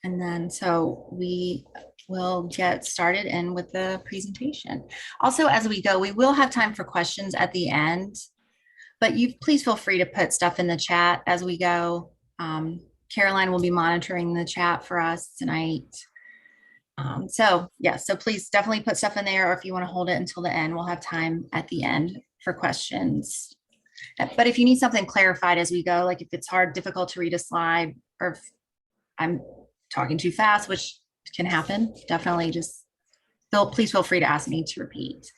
And then so we will get started in with the presentation. Also, as we go, we will have time for questions at the end, but you please feel free to put stuff in the chat as we go. Caroline will be monitoring the chat for us tonight. So please definitely put stuff in there, or if you want to hold it until the end, we'll have time at the end for questions. But if you need something clarified as we go, like if it's difficult to read a slide, or if I'm talking too fast, which can happen, definitely just please feel free to ask me to repeat.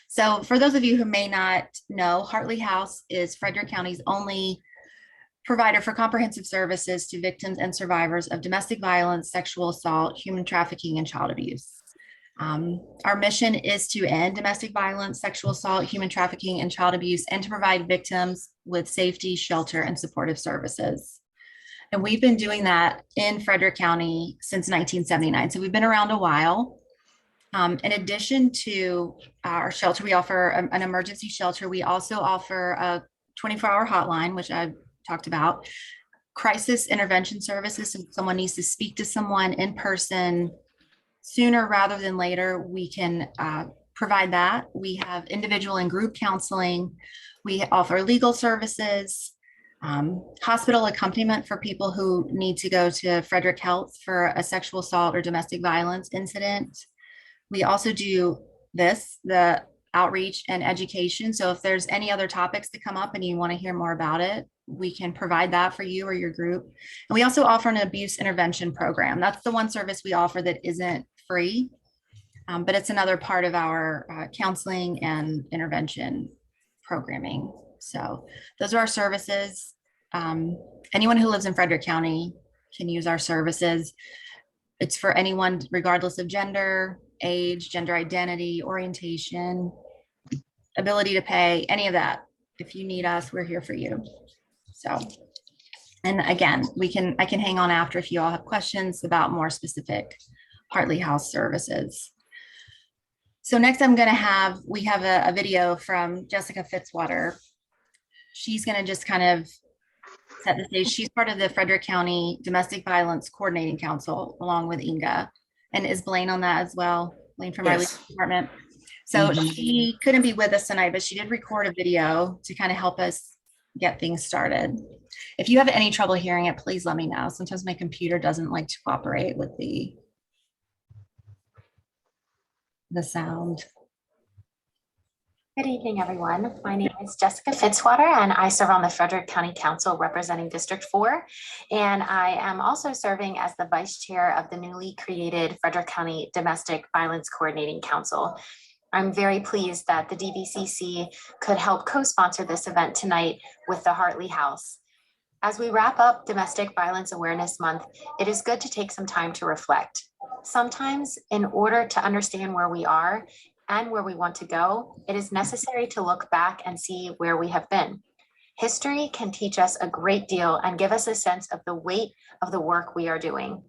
So for those of you who may not know, Hartley House is Frederick County's only provider for comprehensive services to victims and survivors of domestic violence, sexual assault, human trafficking, and child abuse. Our mission is to end domestic violence, sexual assault, human trafficking, and child abuse, and to provide victims with safety, shelter, and supportive services. And we've been doing that in Frederick County since 1979. So we've been around a while. In addition to our shelter, we offer an emergency shelter. We also offer a 24-hour hotline, which I've talked about, crisis intervention services. If someone needs to speak to someone in person sooner rather than later, we can provide that. We have individual and group counseling. We offer legal services, hospital accompaniment for people who need to go to Frederick Health for a sexual assault or domestic violence incident. We also do the outreach and education. So if there's any other topics that come up and you want to hear more about it, we can provide that for you or your group. And we also offer an abuse intervention program. That's the one service we offer that isn't free, but it's another part of our counseling and intervention programming. So those are our services. Anyone who lives in Frederick County can use our services. It's for anyone, regardless of gender, age, gender identity, orientation, ability to pay, any of that. If you need us, we're here for you. So, and again, I can hang on after if you all have questions about more specific Hartley House services. So next we have a video from Jessica Fitzwater. She's gonna just kind of set the stage. She's part of the Frederick County Domestic Violence Coordinating Council, along with Inga. And is Blaine on that as well? Blaine from our legal department. So she couldn't be with us tonight, but she did record a video to kind of help us get things started. If you have any trouble hearing it, please let me know. Sometimes my computer doesn't like to cooperate with the sound. Good evening, everyone. My name is Jessica Fitzwater, and I serve on the Frederick County Council representing District 4. And I am also serving as the vice chair of the newly created Frederick County Domestic Violence Coordinating Council. I'm very pleased that the DVCC could help co-sponsor this event tonight with the Hartley House. As we wrap up Domestic Violence Awareness Month, it is good to take some time to reflect. Sometimes, in order to understand where we are and where we want to go, it is necessary to look back and see where we have been. History can teach us a great deal and give us a sense of the weight of the work we are doing.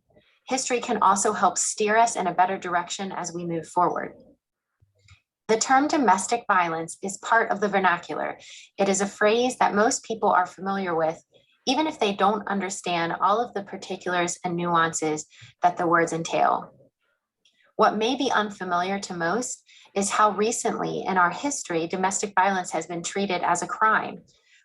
History can also help steer us in a better direction as we move forward. The term domestic violence is part of the vernacular. It is a phrase that most people are familiar with, even if they don't understand all of the particulars and nuances that the words entail. What may be unfamiliar to most is how recently in our history, domestic violence has been treated as a crime.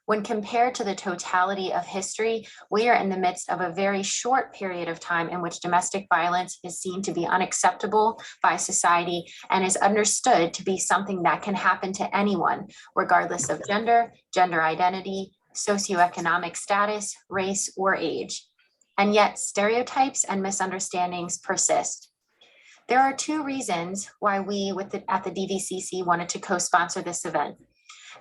When compared to the totality of history, we are in the midst of a very short period of time in which domestic violence is seen to be unacceptable by society and is understood to be something that can happen to anyone, regardless of gender, gender identity, socioeconomic status, race, or age. And yet stereotypes and misunderstandings persist. There are two reasons why we at the DVCC wanted to co-sponsor this event.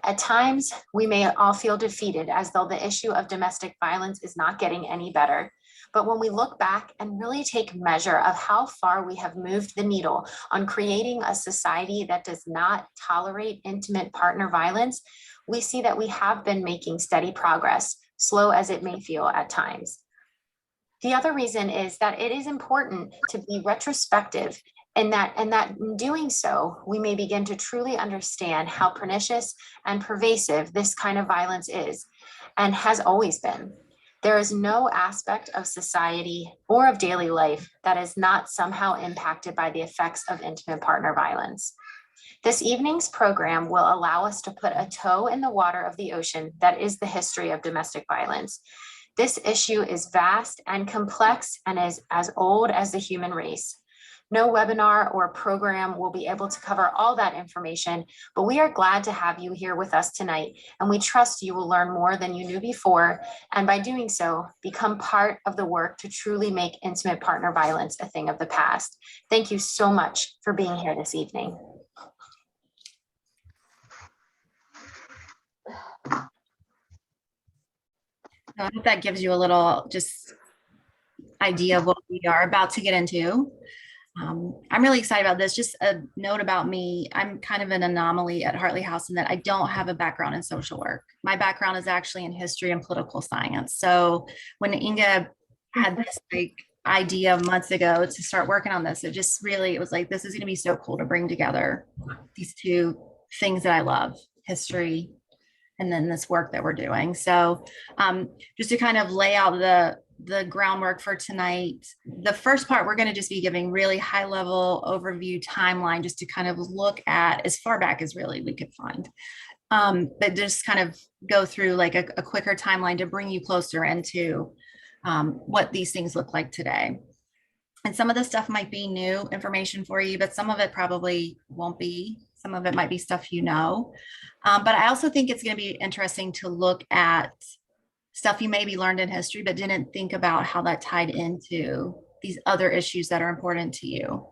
At times, we may all feel defeated as though the issue of domestic violence is not getting any better. But when we look back and really take measure of how far we have moved the needle on creating a society that does not tolerate intimate partner violence, we see that we have been making steady progress, slow as it may feel at times. The other reason is that it is important to be retrospective, and that in doing so, we may begin to truly understand how pernicious and pervasive this kind of violence is and has always been. There is no aspect of society or of daily life that is not somehow impacted by the effects of intimate partner violence. This evening's program will allow us to put a toe in the water of the ocean that is the history of domestic violence. This issue is vast and complex and is as old as the human race. No webinar or program will be able to cover all that information, but we are glad to have you here with us tonight, and we trust you will learn more than you knew before, and by doing so, become part of the work to truly make intimate partner violence a thing of the past. Thank you so much for being here this evening. I hope that gives you a little just idea of what we are about to get into. I'm really excited about this. Just a note about me. I'm kind of an anomaly at Hartley House in that I don't have a background in social work. My background is actually in history and political science. So when Inga had this like idea months ago to start working on this, it was like, this is going to be so cool to bring together these two things that I love, history and then this work that we're doing. So just to kind of lay out the groundwork for tonight, the first part, we're going to just be giving really high level overview timeline, just to kind of look at as far back as really we could find. But just kind of go through like a quicker timeline to bring you closer into what these things look like today. And some of the stuff might be new information for you, but some of it probably won't be. Some of it might be stuff you know. But I also think it's going to be interesting to look at stuff you maybe learned in history, but didn't think about how that tied into these other issues that are important to you.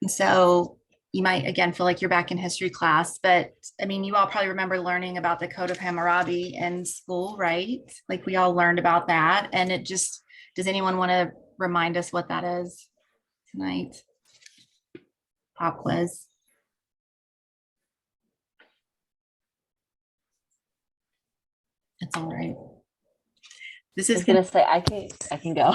And so you might, again, feel like you're back in history class, but I mean, you all probably remember learning about the Code of Hammurabi in school, right? Like we all learned about that. And it just, does anyone want to remind us what that is tonight? Pop quiz. That's all right. This I is was gonna say I can go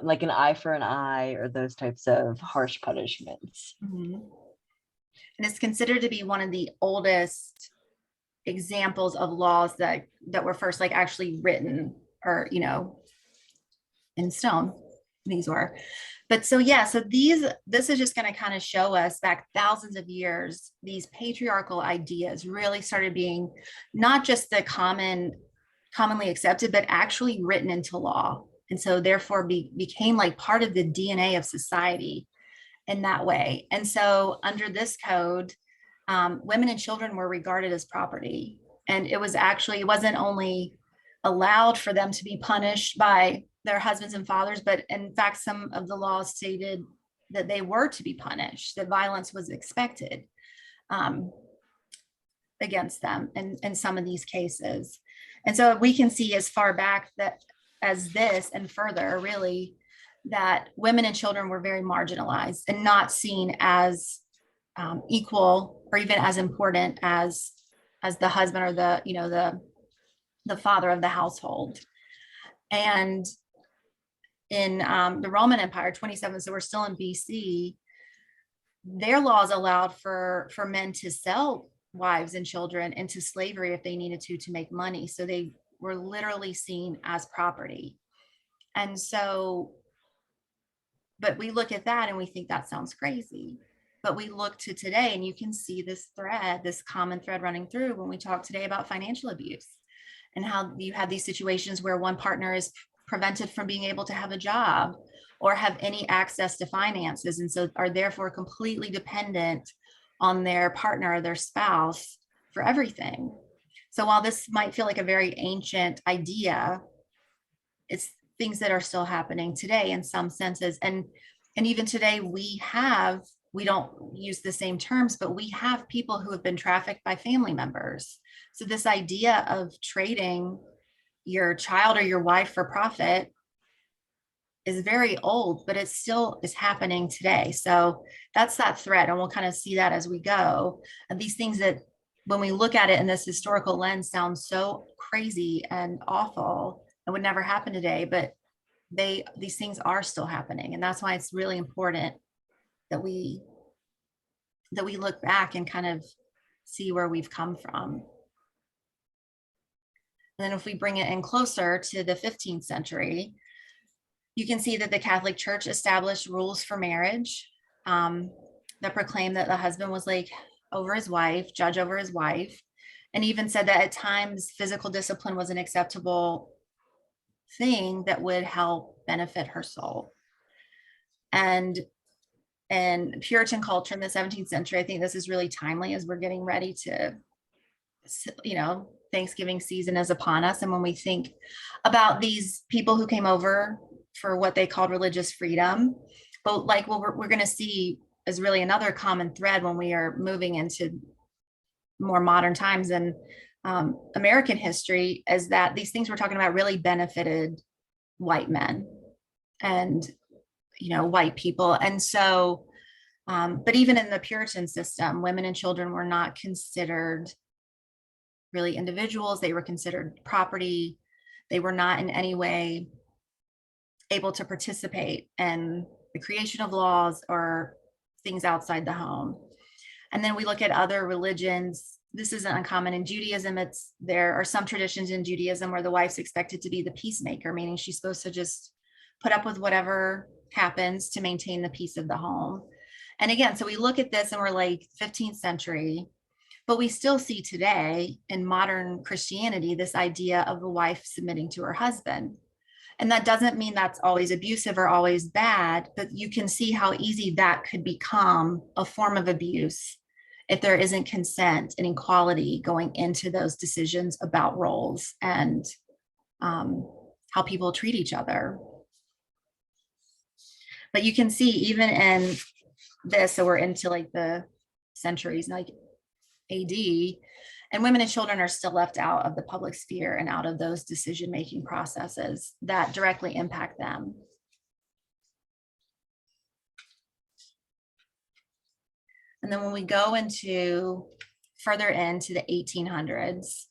like an eye for an eye or those types of harsh punishments. Mm-hmm. And it's considered to be one of the oldest examples of laws that were first like actually written or in stone. These were. But so yeah, so this is just going to kind of show us back thousands of years, these patriarchal ideas really started being not just the commonly accepted, but actually written into law. And so therefore became like part of the DNA of society in that way. And so under this code, women and children were regarded as property. And it wasn't only allowed for them to be punished by their husbands and fathers, but in fact, some of the laws stated that they were to be punished, that violence was expected against them in some of these cases. And so we can see as far back that as this and further, really, that women and children were very marginalized and not seen as equal or even as important as the husband or the father of the household. And in the Roman Empire, 27, so we're still in BC, their laws allowed for men to sell wives and children into slavery if they needed to make money. So they were literally seen as property. And so, but we look at that and we think that sounds crazy. But we look to today and you can see this thread, this common thread running through when we talk today about financial abuse and how you have these situations where one partner is prevented from being able to have a job or have any access to finances, and so are therefore completely dependent on their partner or their spouse for everything. So while this might feel like a very ancient idea, it's things that are still happening today in some senses. And even today we don't use the same terms, but we have people who have been trafficked by family members. So this idea of trading your child or your wife for profit is very old, but it still is happening today. So that's that thread. And we'll kind of see that as we go. And these things that when we look at it in this historical lens sound so crazy and awful, it would never happen today, but these things are still happening. And that's why it's really important that we look back and kind of see where we've come from. And then if we bring it in closer to the 15th century, you can see that the Catholic Church established rules for marriage that proclaimed that the husband was like over his wife, judge over his wife, and even said that at times physical discipline was an acceptable thing that would help benefit her soul. And Puritan culture in the 17th century, I think this is really timely as we're getting ready to, Thanksgiving season is upon us. And when we think about these people who came over for what they called religious freedom, but like what we're going to see is really another common thread when we are moving into more modern times and American history, is that these things we're talking about really benefited white men and white people. And so but even in the Puritan system, women and children were not considered really individuals. They were considered property. They were not in any way able to participate in the creation of laws or things outside the home. And then we look at other religions. This isn't uncommon in Judaism. There are some traditions in Judaism where the wife's expected to be the peacemaker, meaning she's supposed to just put up with whatever happens to maintain the peace of the home. And again, so we look at this and we're like 15th century, but we still see today in modern Christianity, this idea of the wife submitting to her husband. And that doesn't mean that's always abusive or always bad, but you can see how easy that could become a form of abuse if there isn't consent and equality going into those decisions about roles and how people treat each other. But you can see even in this, so we're into like the centuries, like AD, and women and children are still left out of the public sphere and out of those decision-making processes that directly impact them. And then when we go further into the 1800s,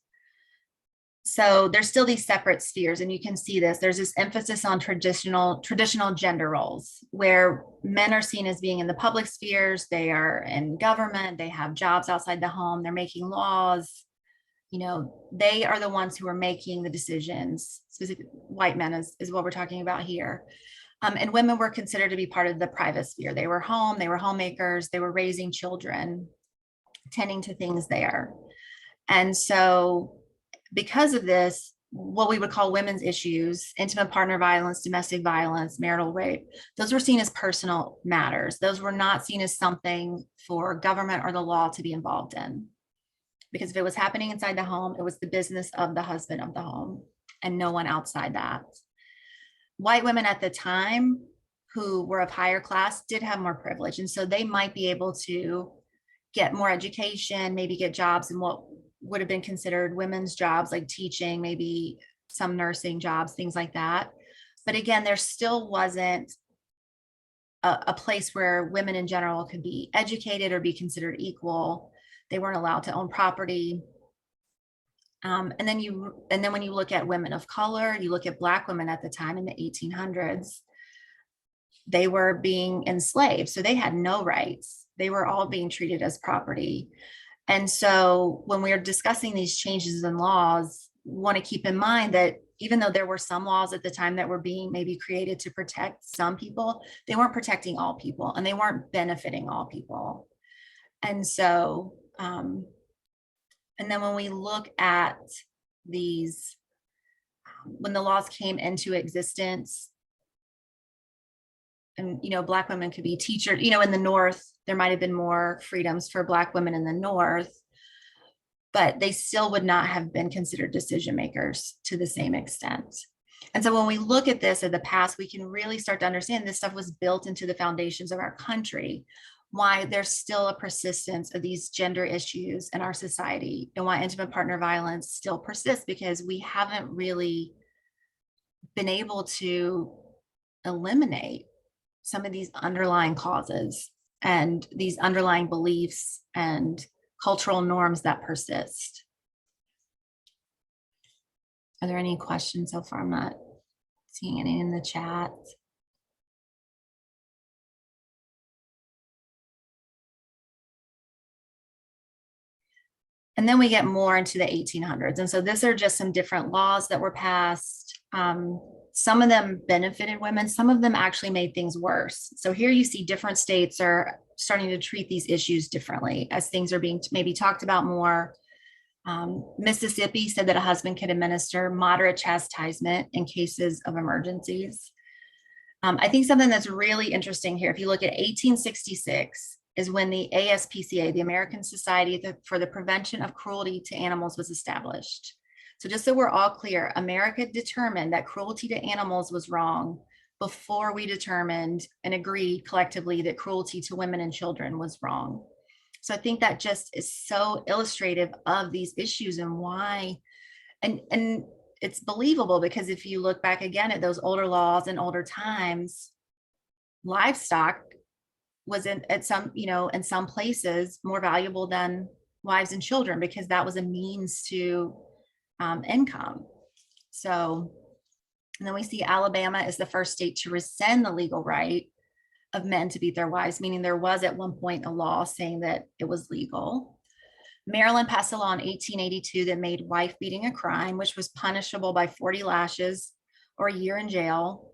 so there's still these separate spheres, and you can see this. There's this emphasis on traditional gender roles, where men are seen as being in the public spheres. They are in government. They have jobs outside the home. They're making laws. They are the ones who are making the decisions. Specifically, white men is what we're talking about here. And women were considered to be part of the private sphere. They were home. They were homemakers. They were raising children, tending to things there. And so, because of this, what we would call women's issues, intimate partner violence, domestic violence, marital rape, those were seen as personal matters. Those were not seen as something for government or the law to be involved in. Because if it was happening inside the home, it was the business of the husband of the home and no one outside that. White women at the time who were of higher class did have more privilege. And so they might be able to get more education, maybe get jobs in what would have been considered women's jobs, like teaching, maybe some nursing jobs, things like that. But again, there still wasn't a place where women in general could be educated or be considered equal. They weren't allowed to own property. And then when you look at women of color, you look at Black women at the time in the 1800s, they were being enslaved. So they had no rights. They were all being treated as property. And so when we are discussing these changes in laws, we want to keep in mind that even though there were some laws at the time that were being maybe created to protect some people, they weren't protecting all people and they weren't benefiting all people. And so, and then when we look at these, when the laws came into existence, and Black women could be teachers, in the North, there might have been more freedoms for Black women in the North, but they still would not have been considered decision makers to the same extent. And so when we look at this in the past, we can really start to understand this stuff was built into the foundations of our country, why there's still a persistence of these gender issues in our society, and why intimate partner violence still persists, because we haven't really been able to eliminate some of these underlying causes and these underlying beliefs and cultural norms that persist. Are there any questions so far? I'm not seeing any in the chat. And then we get more into the 1800s. And so these are just some different laws that were passed. Some of them benefited women, some of them actually made things worse. So here you see different states are starting to treat these issues differently as things are being maybe talked about more. Mississippi said that a husband could administer moderate chastisement in cases of emergencies. I think something that's really interesting here, if you look at 1866, is when the ASPCA, the American Society for the Prevention of Cruelty to Animals, was established. So just so we're all clear, America determined that cruelty to animals was wrong before we determined and agreed collectively that cruelty to women and children was wrong. So I think that just is so illustrative of these issues and why, and it's believable because if you look back again at those older laws and older times, livestock was in some places more valuable than wives and children because that was a means to income. So, and then we see Alabama is the first state to rescind the legal right of men to beat their wives, meaning there was at one point a law saying that it was legal. Maryland passed a law in 1882 that made wife beating a crime, which was punishable by 40 lashes or a year in jail.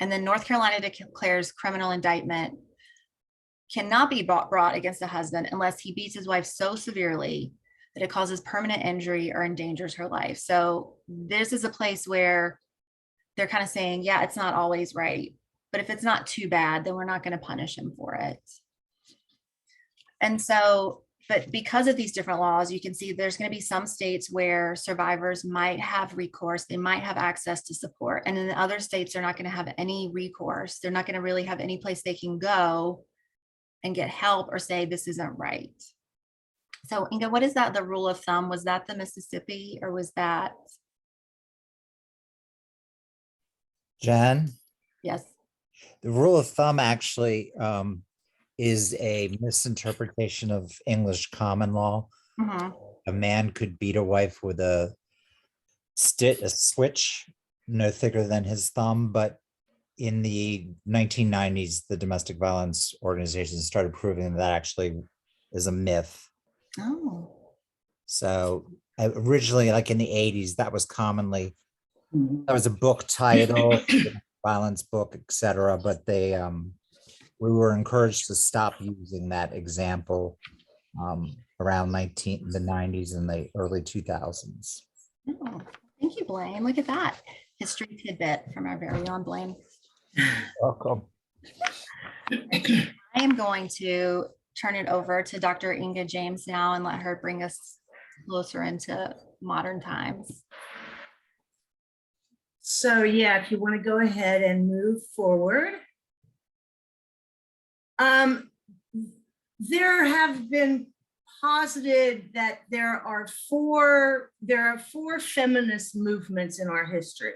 And then North Carolina declares criminal indictment cannot be brought against a husband unless he beats his wife so severely that it causes permanent injury or endangers her life. So this is a place where they're kind of saying, yeah, it's not always right, but if it's not too bad, then we're not going to punish him for it. And so, but because of these different laws, you can see there's going to be some states where survivors might have recourse, they might have access to support. And in the other states, they're not going to have any recourse. They're not going to really have any place they can go and get help or say, this isn't right. So Inga, what is that, the rule of thumb? Was that the Mississippi or was that? Jen, Yes. the rule of thumb actually is a misinterpretation of English common law. Mm-hmm. A man could beat a wife with a switch no thicker than his thumb, but in the 1990s, the domestic violence organizations started proving that actually is a myth. Oh. So originally, like in the 80s, that was commonly, that was a book title, violence book, etc. But they, we were encouraged to stop using that example around the 90s and the early 2000s. Oh, thank you, Blaine. Look at that history tidbit from our very own Blaine. Welcome. I am going to turn it over to Dr. Inga James now and let her bring us closer into modern times. So yeah, if you want to go ahead and move forward. There have been posited that there are four feminist movements in our history.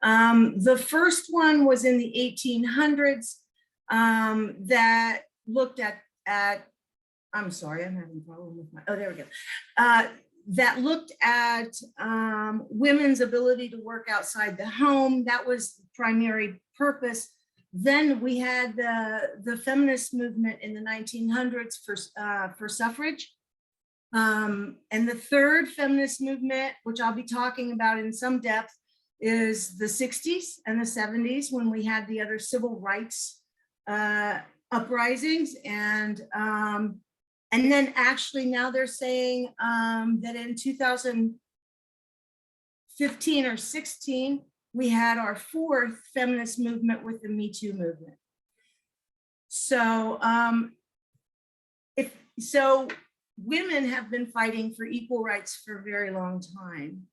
The first one was in the 1800s that looked at I'm sorry, I'm having a problem with my, oh, there we go. That looked at women's ability to work outside the home. That was the primary purpose. Then we had the feminist movement in the 1900s for suffrage. And the third feminist movement, which I'll be talking about in some depth, is the 60s and the 70s when we had the other civil rights uprisings. And then actually now they're saying that in 2015 or 16, we had our fourth feminist movement with the Me Too movement. So, women have been fighting for equal rights for a very long time.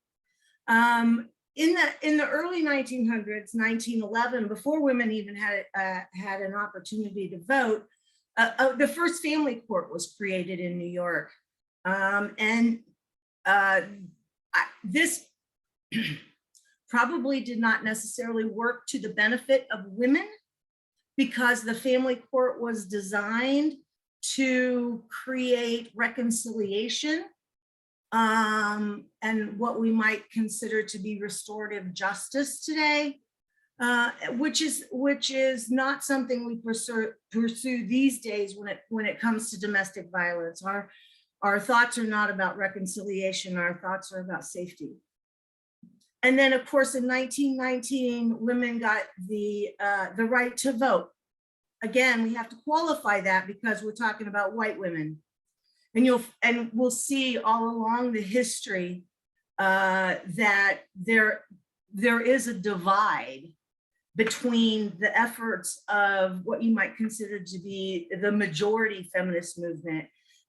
In the early 1900s, 1911, before women even had an opportunity to vote, the first family court was created in New York. This probably did not necessarily work to the benefit of women because the family court was designed to create reconciliation and what we might consider to be restorative justice today, which is not something we pursue these days when it comes to domestic violence. Our thoughts are not about reconciliation. Our thoughts are about safety. And then, of course, in 1919, women got the right to vote. Again, we have to qualify that because we're talking about white women. And we'll see all along the history that there is a divide between the efforts of what you might consider to be the majority feminist movement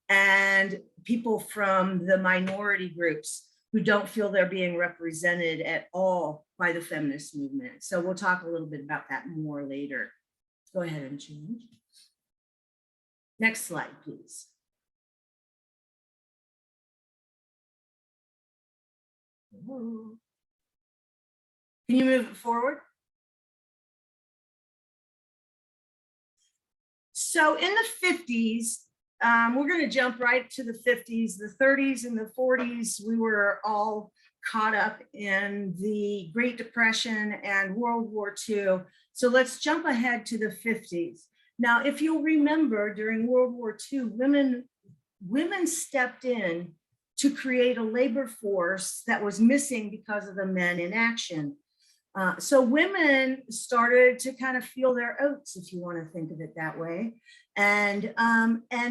and people from the minority groups who don't feel they're being represented at all by the feminist movement. So we'll talk a little bit about that more later. Go ahead and change. Next slide, please. Can you move it forward? So in the 50s, we're going to jump right to the 50s, the 30s and the 40s. We were all caught up in the Great Depression and World War II. So let's jump ahead to the 50s. Now, if you'll remember, during World War II, women stepped in to create a labor force that was missing because of the men in action. So women started to kind of feel their oats, if you want to think of it that way, and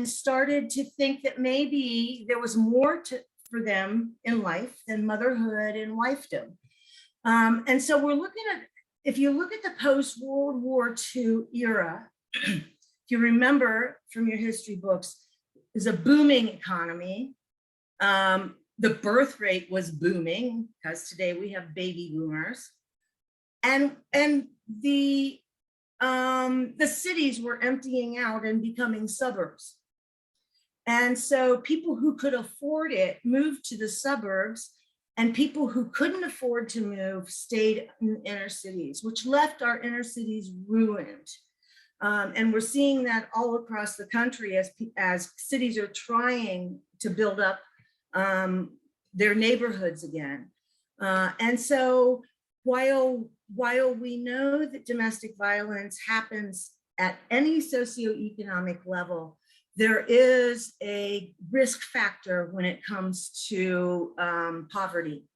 started to think that maybe there was more for them in life than motherhood and wifedom. And so we're looking at, if you look at the post-World War II era, if you remember from your history books, is a booming economy. The birth rate was booming because today we have baby boomers. And the cities were emptying out and becoming suburbs. And so people who could afford it moved to the suburbs, and people who couldn't afford to move stayed in inner cities, which left our inner cities ruined. And we're seeing that all across the country as cities are trying to build up their neighborhoods again. And so while we know that domestic violence happens at any socioeconomic level, there is a risk factor when it comes to poverty.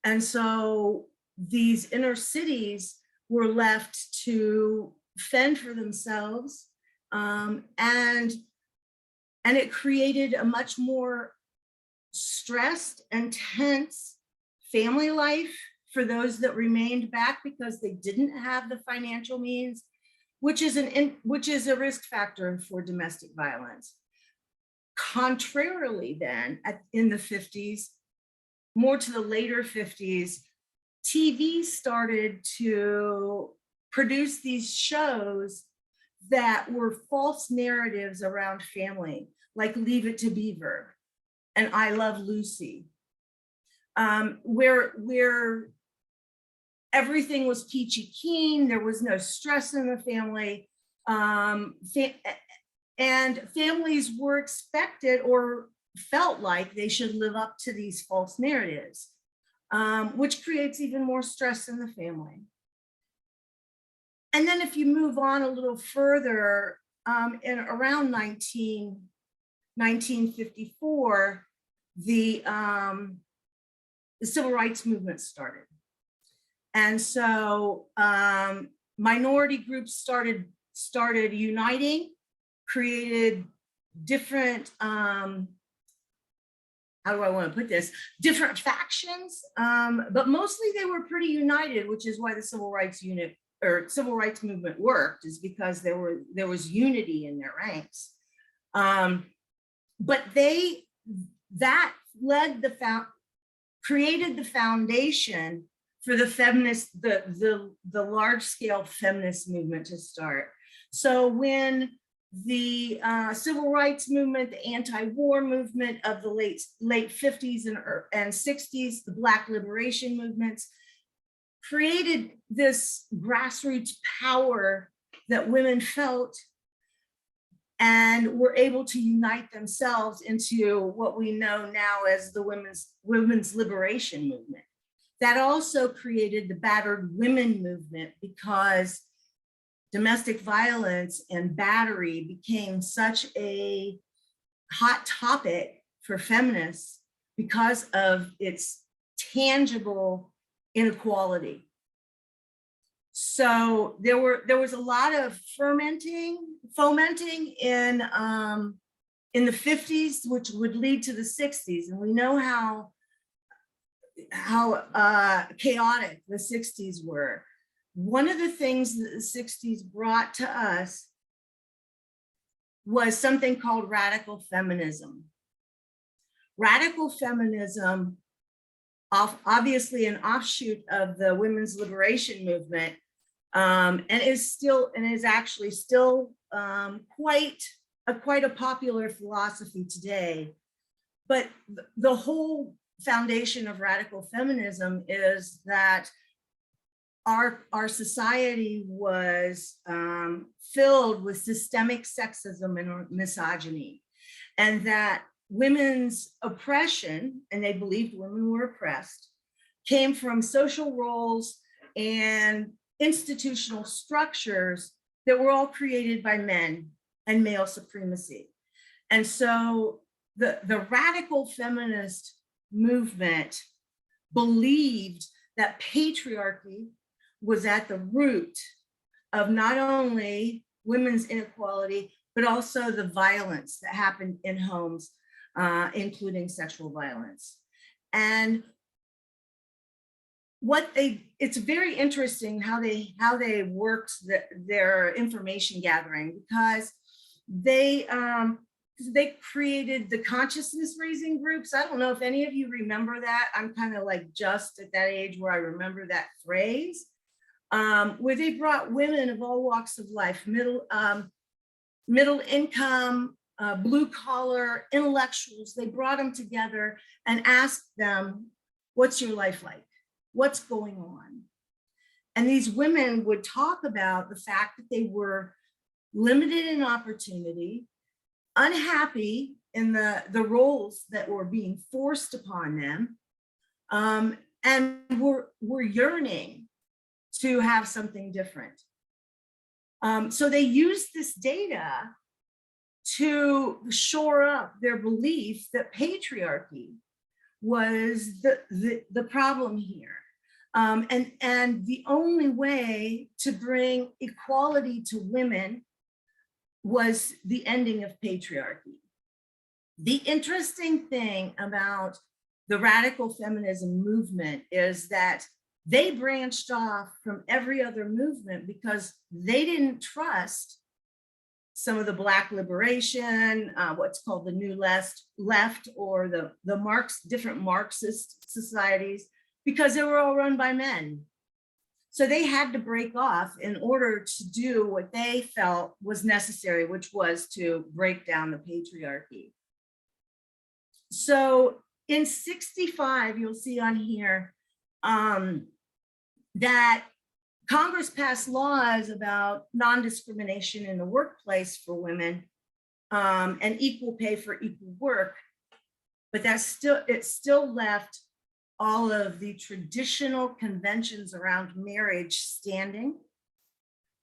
And so these inner cities were left to fend for themselves, and it created a much more stressed and tense family life for those that remained back because they didn't have the financial means, which is a risk factor for domestic violence. Contrarily then, in the 50s, more to the later 50s, TV started to produce these shows that were false narratives around family, like Leave It to Beaver and I Love Lucy, where everything was peachy keen, there was no stress in the family, and families were expected or felt like they should live up to these false narratives, which creates even more stress in the family. And then if you move on a little further, in around 1954, the civil rights movement started. And so minority groups started uniting, created different, how do I want to put this, different factions, but mostly they were pretty united, which is why the civil rights movement worked, is because there was unity in their ranks. But that created the foundation for the feminist, the large scale feminist movement to start. So when the civil rights movement, the anti-war movement of the late 50s and 60s, the Black liberation movements, created this grassroots power that women felt and were able to unite themselves into what we know now as the women's liberation movement. That also created the battered women movement, because domestic violence and battery became such a hot topic for feminists because of its tangible inequality. So there was a lot of fomenting in the 50s, which would lead to the 60s. And we know how chaotic the 60s were. One of the things that the 60s brought to us was something called radical feminism. Radical feminism, obviously an offshoot of the women's liberation movement, and is actually still quite a popular philosophy today. But the whole foundation of radical feminism is that our society was filled with systemic sexism and misogyny, and that women's oppression, and they believed women were oppressed, came from social roles and institutional structures that were all created by men and male supremacy. And so the radical feminist movement believed that patriarchy was at the root of not only women's inequality, but also the violence that happened in homes, including sexual violence. And it's very interesting how they worked their information gathering, because they created the consciousness raising groups. I don't know if any of you remember that. I'm kind of like just at that age where I remember that phrase, where they brought women of all walks of life, middle income, blue collar, intellectuals. They brought them together and asked them, what's your life like? What's going on? And these women would talk about the fact that they were limited in opportunity, unhappy in the roles that were being forced upon them, and were yearning to have something different. So they used this data to shore up their belief that patriarchy was the problem here. And the only way to bring equality to women was the ending of patriarchy. The interesting thing about the radical feminism movement is that they branched off from every other movement because they didn't trust some of the Black liberation, what's called the New Left, or the different Marxist societies, because they were all run by men. So they had to break off in order to do what they felt was necessary, which was to break down the patriarchy. So in 65, you'll see on here that Congress passed laws about non-discrimination in the workplace for women, and equal pay for equal work, but it still left all of the traditional conventions around marriage standing.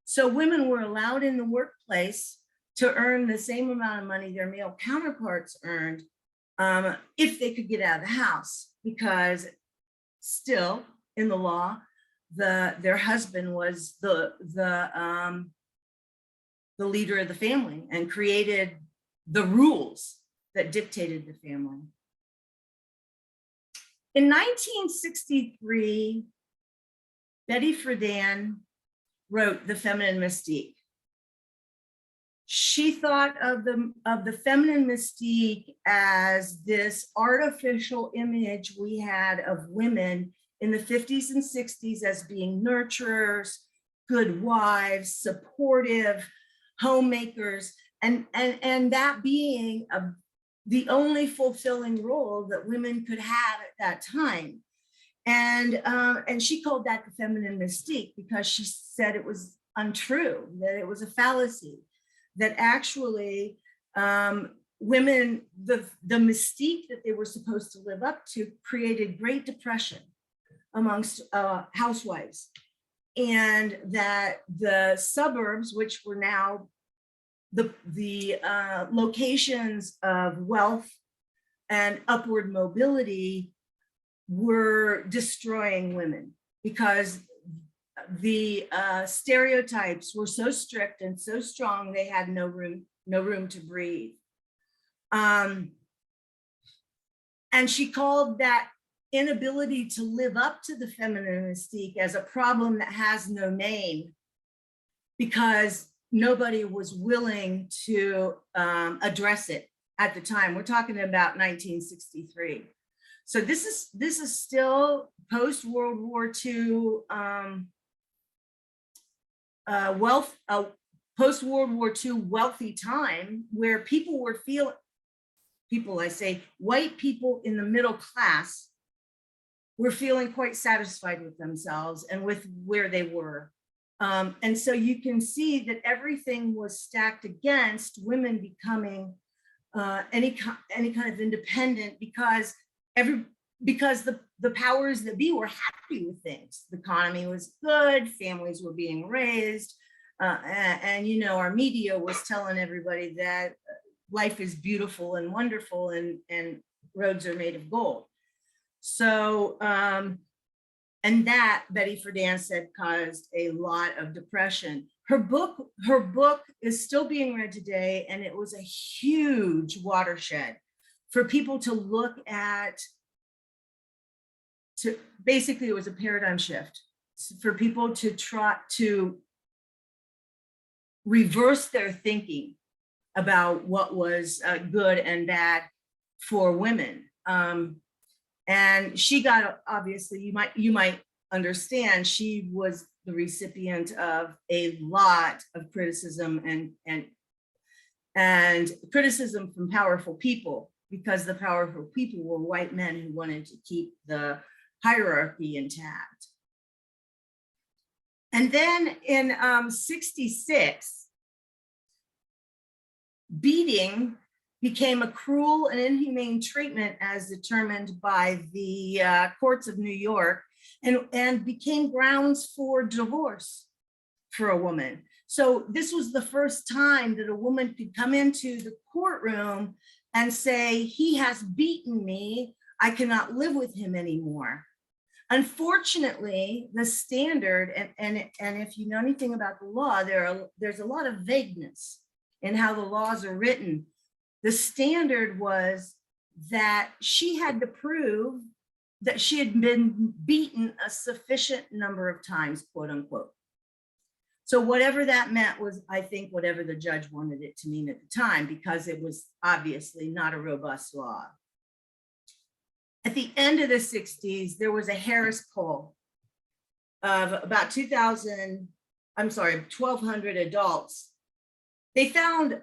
So women were allowed in the workplace to earn the same amount of money their male counterparts earned, if they could get out of the house, because still in the law, their husband was the leader of the family and created the rules that dictated the family. In 1963, Betty Friedan wrote The Feminine Mystique. She thought of the feminine mystique as this artificial image we had of women in the 50s and 60s as being nurturers, good wives, supportive, homemakers, and that being the only fulfilling role that women could have at that time. And she called that the feminine mystique because she said it was untrue, that it was a fallacy, that actually women, the mystique that they were supposed to live up to created Great Depression amongst housewives, and that the suburbs, which were now the locations of wealth and upward mobility were destroying women because the stereotypes were so strict and so strong, they had no room to breathe. And she called that inability to live up to the feminine mystique as a problem that has no name, because nobody was willing to address it at the time. We're talking about 1963. So this is still post-World War II post-World War II wealthy time, where people were I say white people in the middle class were feeling quite satisfied with themselves and with where they were. And so you can see that everything was stacked against women becoming any kind of independent, because the powers that be were happy with things. The economy was good, families were being raised, and you know, our media was telling everybody that life is beautiful and wonderful, and roads are made of gold. So, and that, Betty Friedan said, caused a lot of depression. Her book is still being read today, and it was a huge watershed for people to look at. Basically, it was a paradigm shift for people to try to reverse their thinking about what was good and bad for women. And she got, obviously, you might understand, she was the recipient of a lot of criticism and criticism from powerful people, because the powerful people were white men who wanted to keep the hierarchy intact. And then in 66, beating became a cruel and inhumane treatment as determined by the courts of New York, and became grounds for divorce for a woman. So this was the first time that a woman could come into the courtroom and say, he has beaten me, I cannot live with him anymore. Unfortunately, the standard, and if you know anything about the law, there's a lot of vagueness in how the laws are written. The standard was that she had to prove that she had been beaten a sufficient number of times, quote unquote. So whatever that meant was, I think, whatever the judge wanted it to mean at the time, because it was obviously not a robust law. At the end of the 60s, there was a Harris poll of about 1,200 adults. They found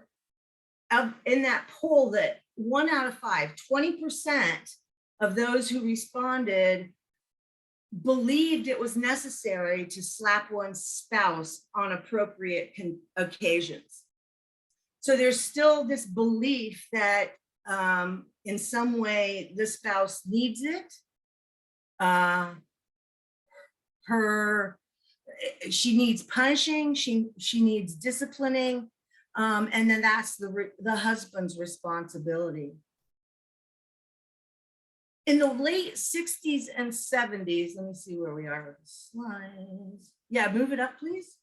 in that poll that 1 out of 5, 20% of those who responded believed it was necessary to slap one's spouse on appropriate occasions. So there's still this belief that in some way the spouse needs it. She needs punishing, she needs disciplining, and then that's the husband's responsibility. In the late 60s and 70s, let me see where we are with the slides. Yeah, move it up, please.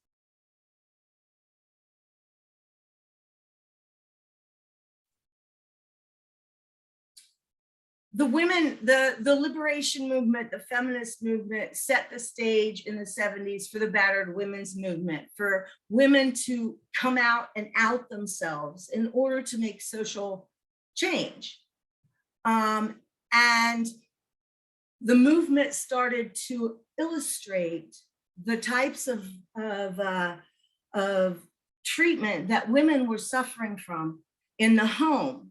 The women, the liberation movement, the feminist movement set the stage in the 70s for the battered women's movement, for women to come out and out themselves in order to make social change. And the movement started to illustrate the types of treatment that women were suffering from in the home.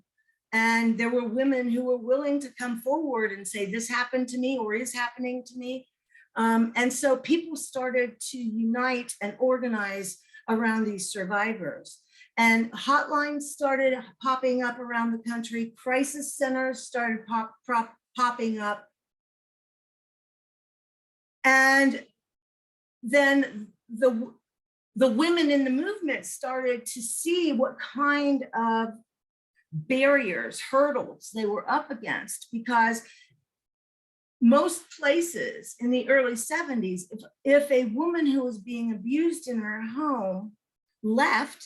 And there were women who were willing to come forward and say, this happened to me or is happening to me. And so people started to unite and organize around these survivors. And hotlines started popping up around the country. Crisis centers started popping up. And then the women in the movement started to see what kind of barriers, hurdles they were up against, because most places in the early 70s, if a woman who was being abused in her home left,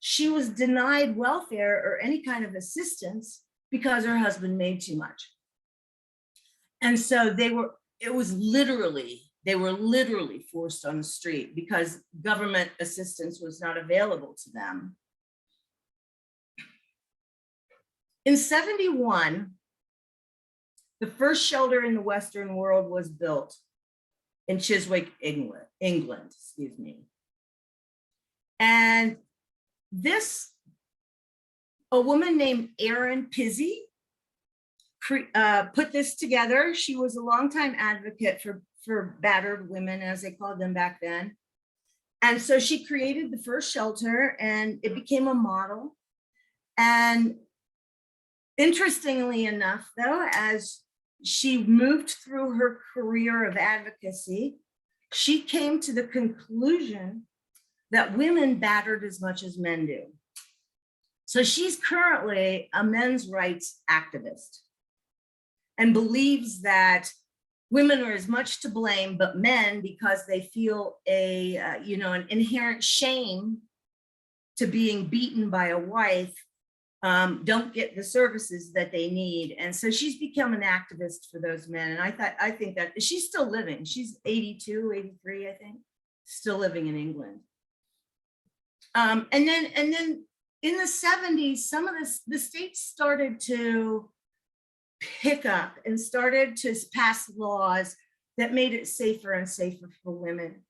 she was denied welfare or any kind of assistance because her husband made too much. And so they were literally forced on the street because government assistance was not available to them. In 71, the first shelter in the Western world was built in Chiswick, England, excuse me. And a woman named Erin Pizzey put this together. She was a longtime advocate for battered women, as they called them back then. And so she created the first shelter, and it became a model. And interestingly enough, though, as she moved through her career of advocacy, she came to the conclusion that women battered as much as men do. So she's currently a men's rights activist and believes that women are as much to blame, but men, because they feel an inherent shame to being beaten by a wife, don't get the services that they need. And so she's become an activist for those men. And I think that she's still living. She's 82, 83, I think, still living in England. And then in the 70s, some of the states started to pick up and started to pass laws that made it safer and safer for women.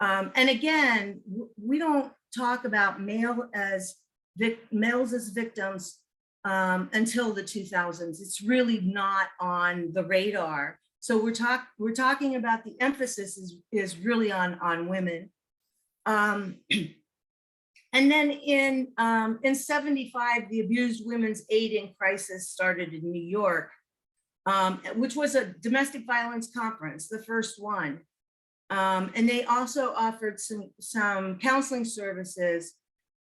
And again, we don't talk about males as victims until the 2000s. It's really not on the radar. So we're talking about the emphasis is really on women. And then in 75, the Abused Women's Aid in Crisis started in New York, which was a domestic violence conference, the first one. And they also offered some counseling services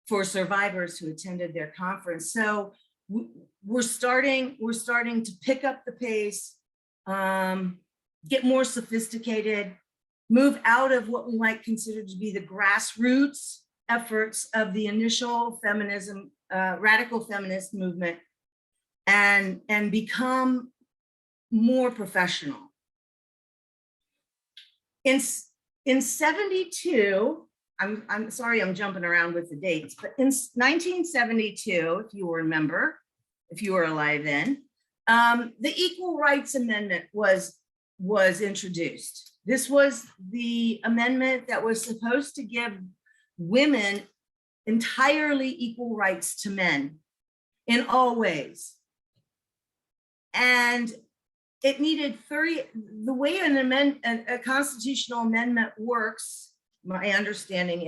for survivors who attended their conference. So we're starting to pick up the pace, get more sophisticated, move out of what we might consider to be the grassroots efforts of the initial feminism, radical feminist movement, and become more professional. In 72, I'm sorry, I'm jumping around with the dates, but in 1972, if you remember, if you were alive then, the Equal Rights Amendment was introduced. This was the amendment that was supposed to give women entirely equal rights to men in all ways. And it needed 30, the way a constitutional amendment works, my understanding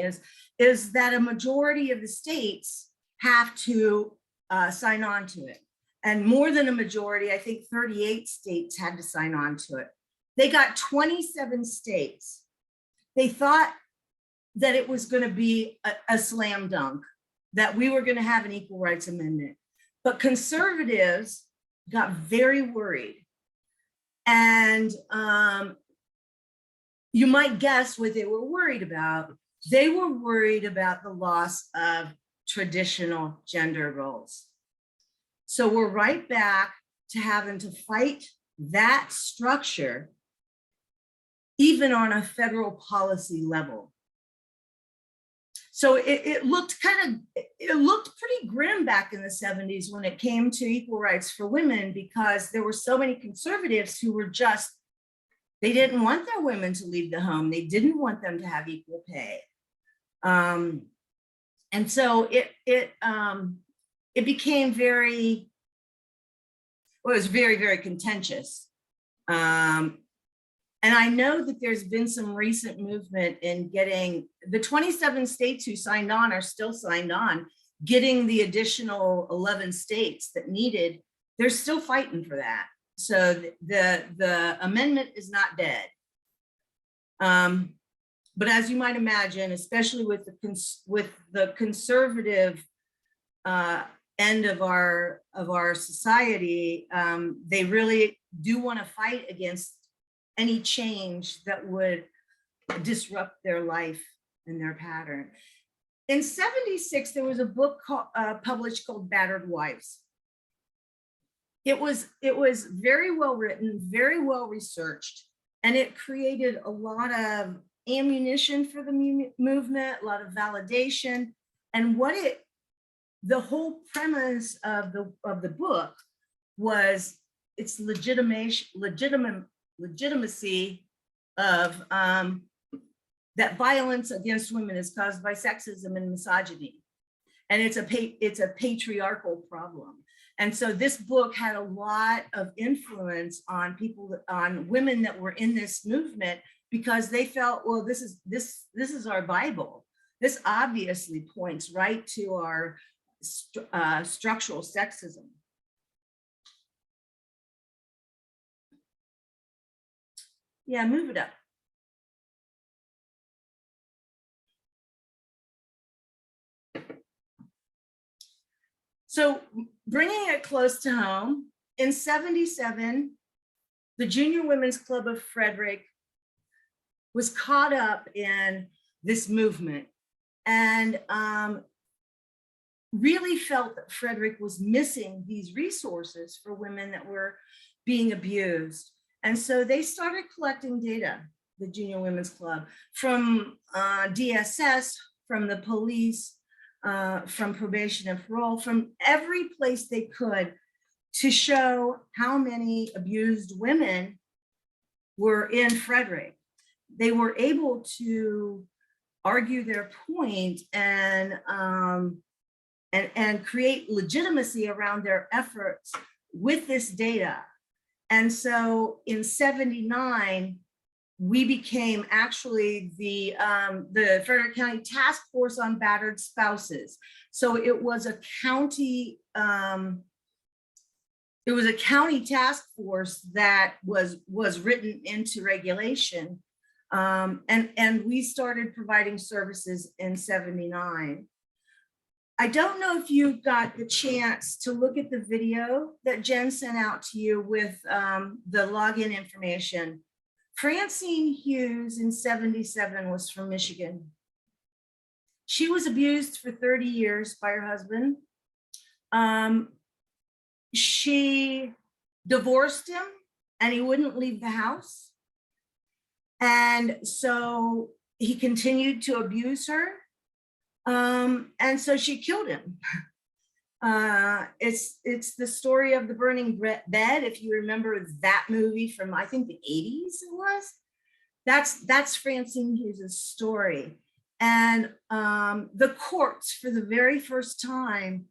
is that a majority of the states have to sign on to it. And more than a majority, I think 38 states had to sign on to it. They got 27 states. They thought that it was going to be a slam dunk, that we were going to have an equal rights amendment. But conservatives got very worried. And you might guess what they were worried about. They were worried about the loss of traditional gender roles. So we're right back to having to fight that structure, even on a federal policy level. So it looked pretty grim back in the 70s when it came to equal rights for women, because there were so many conservatives who were they didn't want their women to leave the home. They didn't want them to have equal pay. And so it became it was very, very contentious. And I know that there's been some recent movement in getting the 27 states who signed on are still signed on, getting the additional 11 states that needed. They're still fighting for that. So the amendment is not dead. But as you might imagine, especially with the conservative end of our society, they really do want to fight against any change that would disrupt their life and their pattern. In '76, there was a book published called Battered Wives. It was very well written, very well researched, and it created a lot of ammunition for the movement, a lot of validation. And the whole premise of the book was its legitimacy of that violence against women is caused by sexism and misogyny, and it's a patriarchal problem. And so this book had a lot of influence on on women that were in this movement, because they felt, well, this is our Bible. This obviously points right to our structural sexism. Yeah, move it up. So bringing it close to home, in '77, the Junior Women's Club of Frederick was caught up in this movement, and really felt that Frederick was missing these resources for women that were being abused. And so they started collecting data, the Junior Women's Club, from DSS, from the police, from probation and parole, from every place they could, to show how many abused women were in Frederick. They were able to argue their point and create legitimacy around their efforts with this data. And so in '79, we became actually the Frederick County Task Force on Battered Spouses. So it was a county task force that was written into regulation, and we started providing services in '79. I don't know if you got the chance to look at the video that Jen sent out to you with the login information. Francine Hughes in '77 was from Michigan. She was abused for 30 years by her husband. She divorced him and he wouldn't leave the house. And so he continued to abuse her. And so she killed him. It's the story of the burning bed. If you remember that movie from, I think, the '80s it was, that's Francine Hughes' story. And the courts, for the very first time,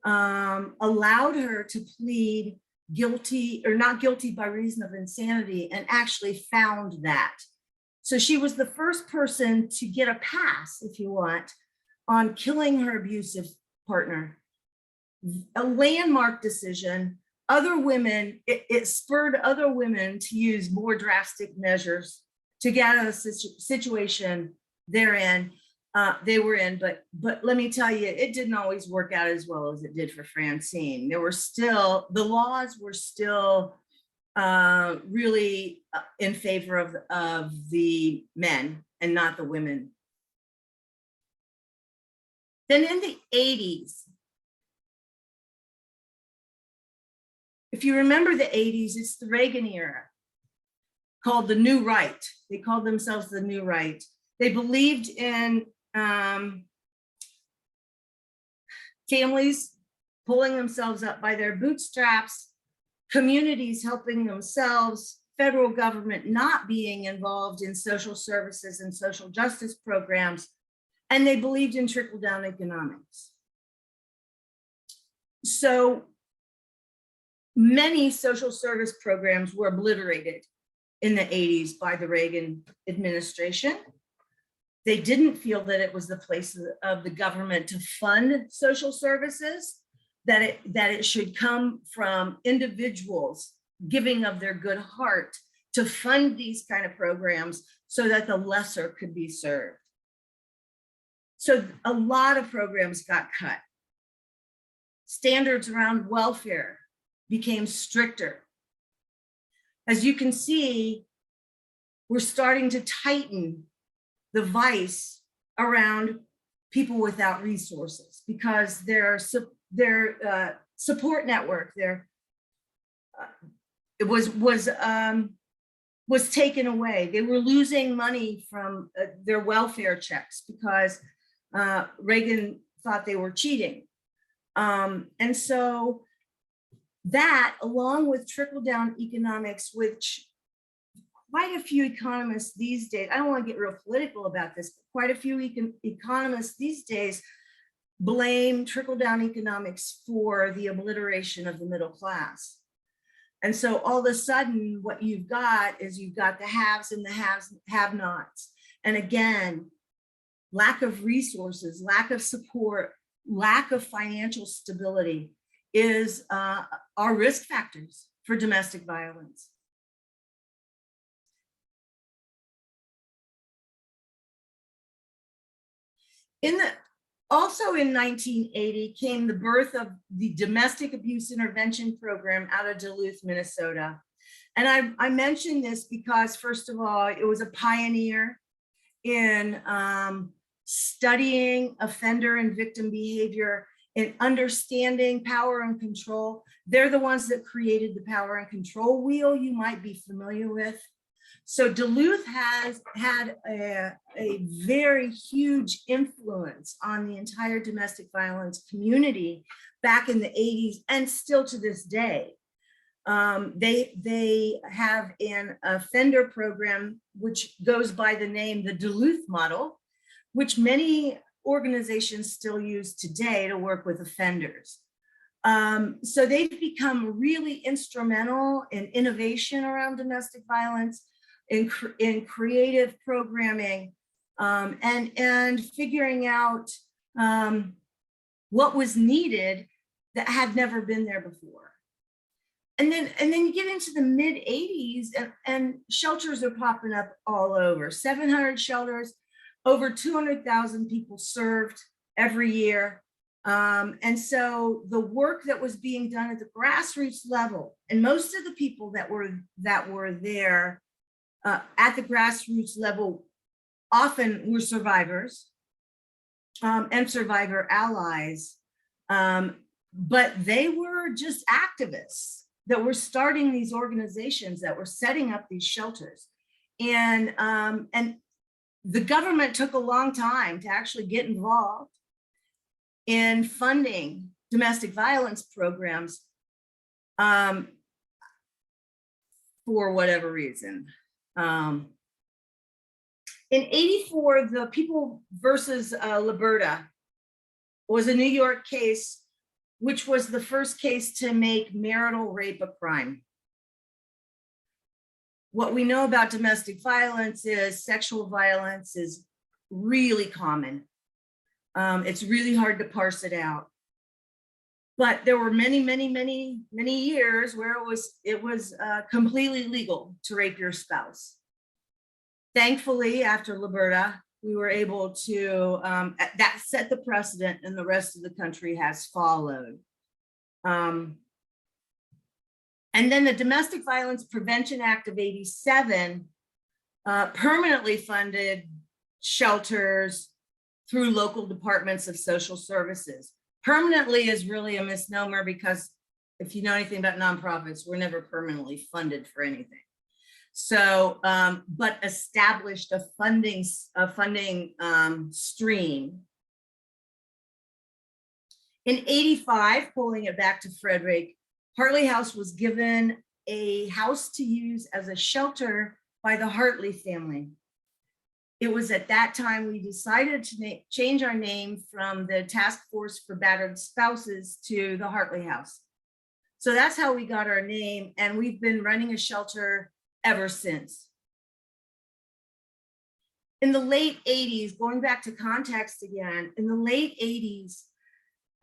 allowed her to plead guilty or not guilty by reason of insanity, and actually found that. So she was the first person to get a pass, if you want, on killing her abusive partner. A landmark decision. Other women, it spurred other women to use more drastic measures to get out of the situation they were in. But let me tell you, it didn't always work out as well as it did for Francine. The laws were still really in favor of the men and not the women. Then in the '80s, if you remember the '80s, it's the Reagan era, called the New Right. They called themselves the New Right. They believed in families pulling themselves up by their bootstraps, communities helping themselves, federal government not being involved in social services and social justice programs, and they believed in trickle-down economics. So many social service programs were obliterated in the '80s by the Reagan administration. They didn't feel that it was the place of the government to fund social services, that it should come from individuals giving of their good heart to fund these kind of programs so that the lesser could be served. So a lot of programs got cut. standards around welfare became stricter. As you can see, we're starting to tighten the vice around people without resources because their support network, it was taken away. They were losing money from their welfare checks because Reagan thought they were cheating. And so that, along with trickle-down economics, which quite a few economists these days, I don't want to get real political about this, but quite a few economists these days blame trickle-down economics for the obliteration of the middle class. And so all of a sudden, what you've got is you've got the haves and the have-nots. And again, lack of resources, lack of support, lack of financial stability are risk factors for domestic violence. Also in 1980 came the birth of the Domestic Abuse Intervention Program out of Duluth, Minnesota. And I mention this because, first of all, it was a pioneer in studying offender and victim behavior, in understanding power and control. They're the ones that created the power and control wheel you might be familiar with. So Duluth has had a very huge influence on the entire domestic violence community back in the 80s and still to this day. They have an offender program which goes by the name the Duluth model, which many organizations still use today to work with offenders. So they've become really instrumental in innovation around domestic violence, in creative programming, and figuring out what was needed that had never been there before. And then you get into the mid 80s and shelters are popping up all over. 700 shelters, over 200,000 people served every year. And so the work that was being done at the grassroots level, and most of the people that were there at the grassroots level often were survivors and survivor allies, but they were just activists that were starting these organizations, that were setting up these shelters. And the government took a long time to actually get involved in funding domestic violence programs for whatever reason. In 84, the People versus Liberta was a New York case, which was the first case to make marital rape a crime. What we know about domestic violence is sexual violence is really common. It's really hard to parse it out. But there were many years where it was completely legal to rape your spouse. Thankfully, after Liberta, we were able to, that set the precedent, and the rest of the country has followed. And then the Domestic Violence Prevention Act of '87 permanently funded shelters through local departments of social services. Permanently is really a misnomer, because if you know anything about nonprofits, we're never permanently funded for anything. So, but established a funding stream. In '85, pulling it back to Frederick, Hartley House was given a house to use as a shelter by the Hartley family. It was at that time we decided to change our name from the Task Force for Battered Spouses to the Hartley House. So that's how we got our name, and we've been running a shelter ever since. In the late 80s, going back to context again, in the late 80s,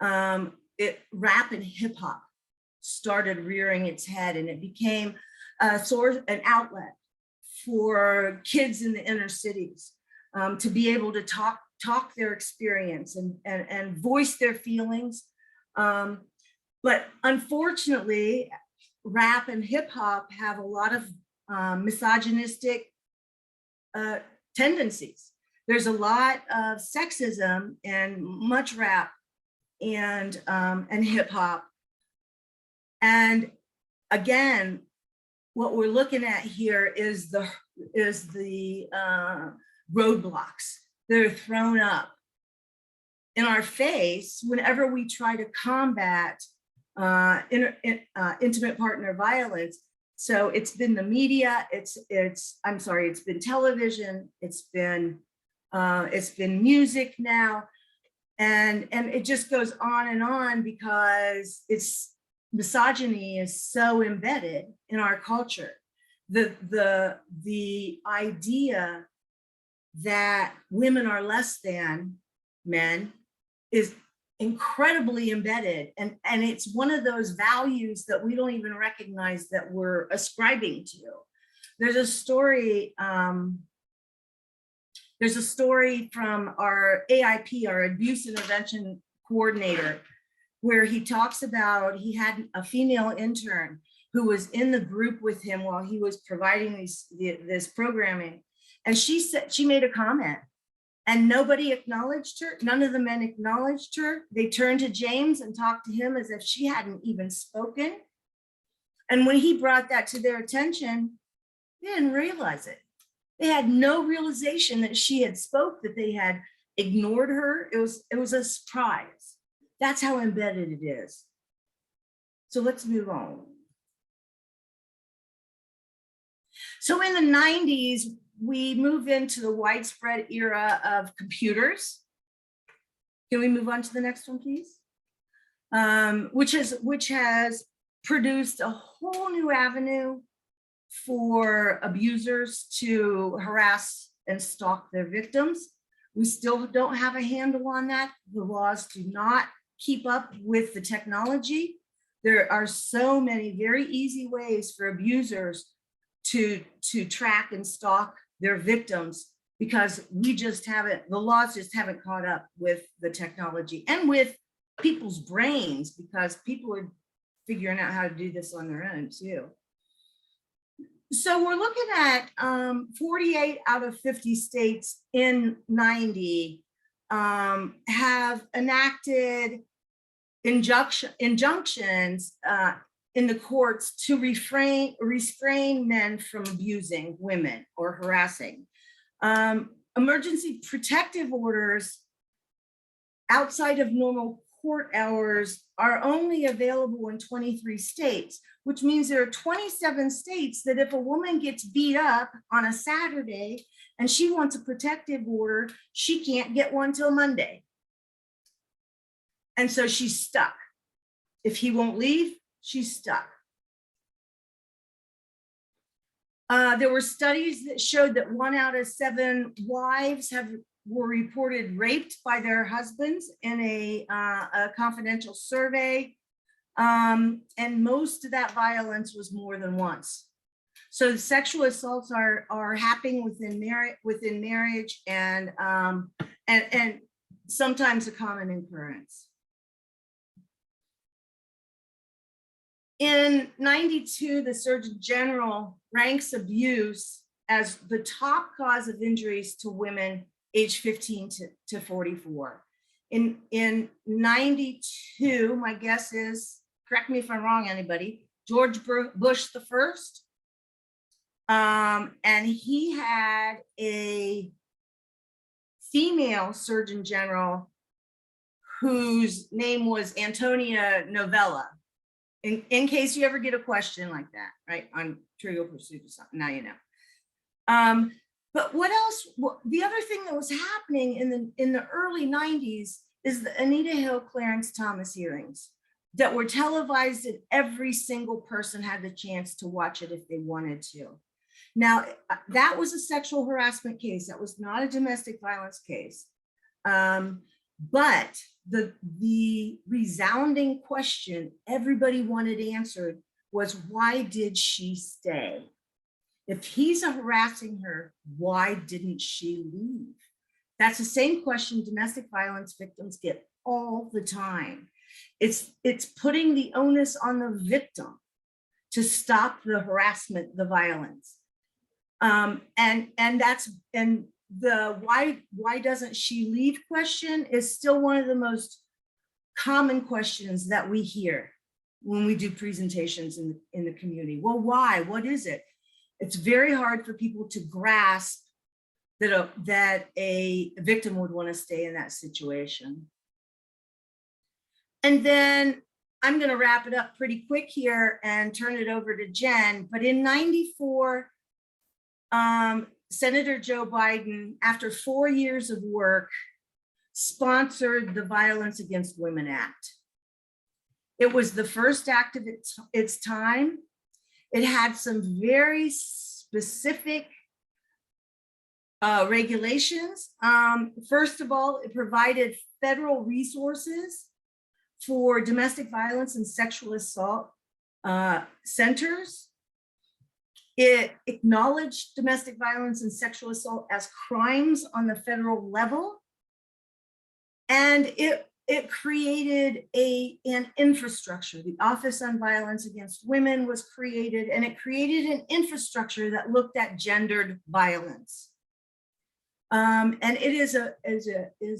rap and hip hop started rearing its head, and it became a source, an outlet for kids in the inner cities to be able to talk their experience and voice their feelings. But unfortunately, rap and hip hop have a lot of misogynistic tendencies. There's a lot of sexism in much rap and hip hop. And again, what we're looking at here is the roadblocks that are thrown up in our face whenever we try to combat intimate partner violence. So it's been the media, it's been television, it's been music now, and it just goes on because misogyny is so embedded in our culture. The idea that women are less than men is incredibly embedded, and it's one of those values that we don't even recognize that we're ascribing to. There's a story from our AIP, our abuse intervention coordinator, where he talks about he had a female intern who was in the group with him while he was providing this programming, and she made a comment. And nobody acknowledged her. None of the men acknowledged her. They turned to James and talked to him as if she hadn't even spoken. And when he brought that to their attention, they didn't realize it. They had no realization that she had spoke, that they had ignored her. It was a surprise. That's how embedded it is. So let's move on. So in the 90s, we move into the widespread era of computers. Can we move on to the next one, please? Which has produced a whole new avenue for abusers to harass and stalk their victims. We still don't have a handle on that. The laws do not keep up with the technology. There are so many very easy ways for abusers to track and stalk their victims, because the laws just haven't caught up with the technology and with people's brains, because people are figuring out how to do this on their own too. So we're looking at 48 out of 50 states in 90 have enacted injunctions in the courts to restrain men from abusing women or harassing. Emergency protective orders outside of normal court hours are only available in 23 states, which means there are 27 states that if a woman gets beat up on a Saturday and she wants a protective order, she can't get one till Monday. And so she's stuck. If he won't leave, she's stuck. There were studies that showed that 1 out of 7 wives were reported raped by their husbands in a confidential survey. And most of that violence was more than once. So the sexual assaults are happening within marriage and sometimes a common occurrence. In 92, the Surgeon General ranks abuse as the top cause of injuries to women aged 15 to 44. In 92, my guess is, correct me if I'm wrong, anybody, George Bush the first, and he had a female Surgeon General whose name was Antonia Novella. In case you ever get a question like that, right, on Trivial Pursuit or something, now you know. But what else? Well, the other thing that was happening in the early 90s is the Anita Hill Clarence Thomas hearings that were televised, and every single person had the chance to watch it if they wanted to. Now, that was a sexual harassment case. That was not a domestic violence case. But the resounding question everybody wanted answered was, why did she stay? If he's harassing her, why didn't she leave? That's the same question domestic violence victims get all the time. It's putting the onus on the victim to stop the harassment, the violence. And the why doesn't she leave question is still one of the most common questions that we hear when we do presentations in the community. Well, why? What is it? It's very hard for people to grasp that a victim would want to stay in that situation. And then I'm going to wrap it up pretty quick here and turn it over to Jen. But in '94, Senator Joe Biden, after 4 years of work, sponsored the Violence Against Women Act. It was the first act of its time. It had some very specific regulations. First of all, it provided federal resources for domestic violence and sexual assault centers. It acknowledged domestic violence and sexual assault as crimes on the federal level. And it created an infrastructure. The Office on Violence Against Women was created, and it created an infrastructure that looked at gendered violence. And it is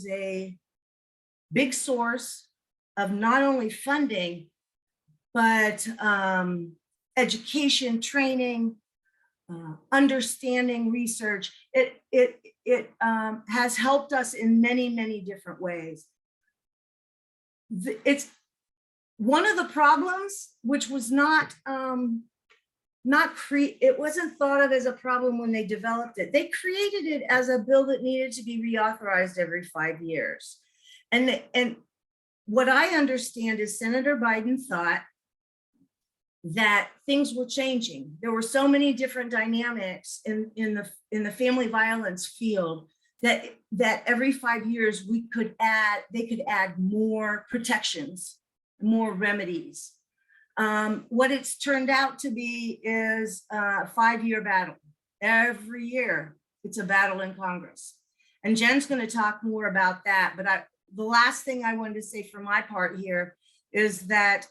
a big source of not only funding, but education, training, understanding, research. It has helped us in many, many different ways. It's one of the problems, which was it wasn't thought of as a problem when they developed it. They created it as a bill that needed to be reauthorized every 5 years. And what I understand is Senator Biden thought that things were changing. There were so many different dynamics in the family violence field that every 5 years they could add more protections, more remedies. What it's turned out to be is a 5-year battle. Every year, it's a battle in Congress. And Jen's going to talk more about that. But the last thing I wanted to say for my part here is that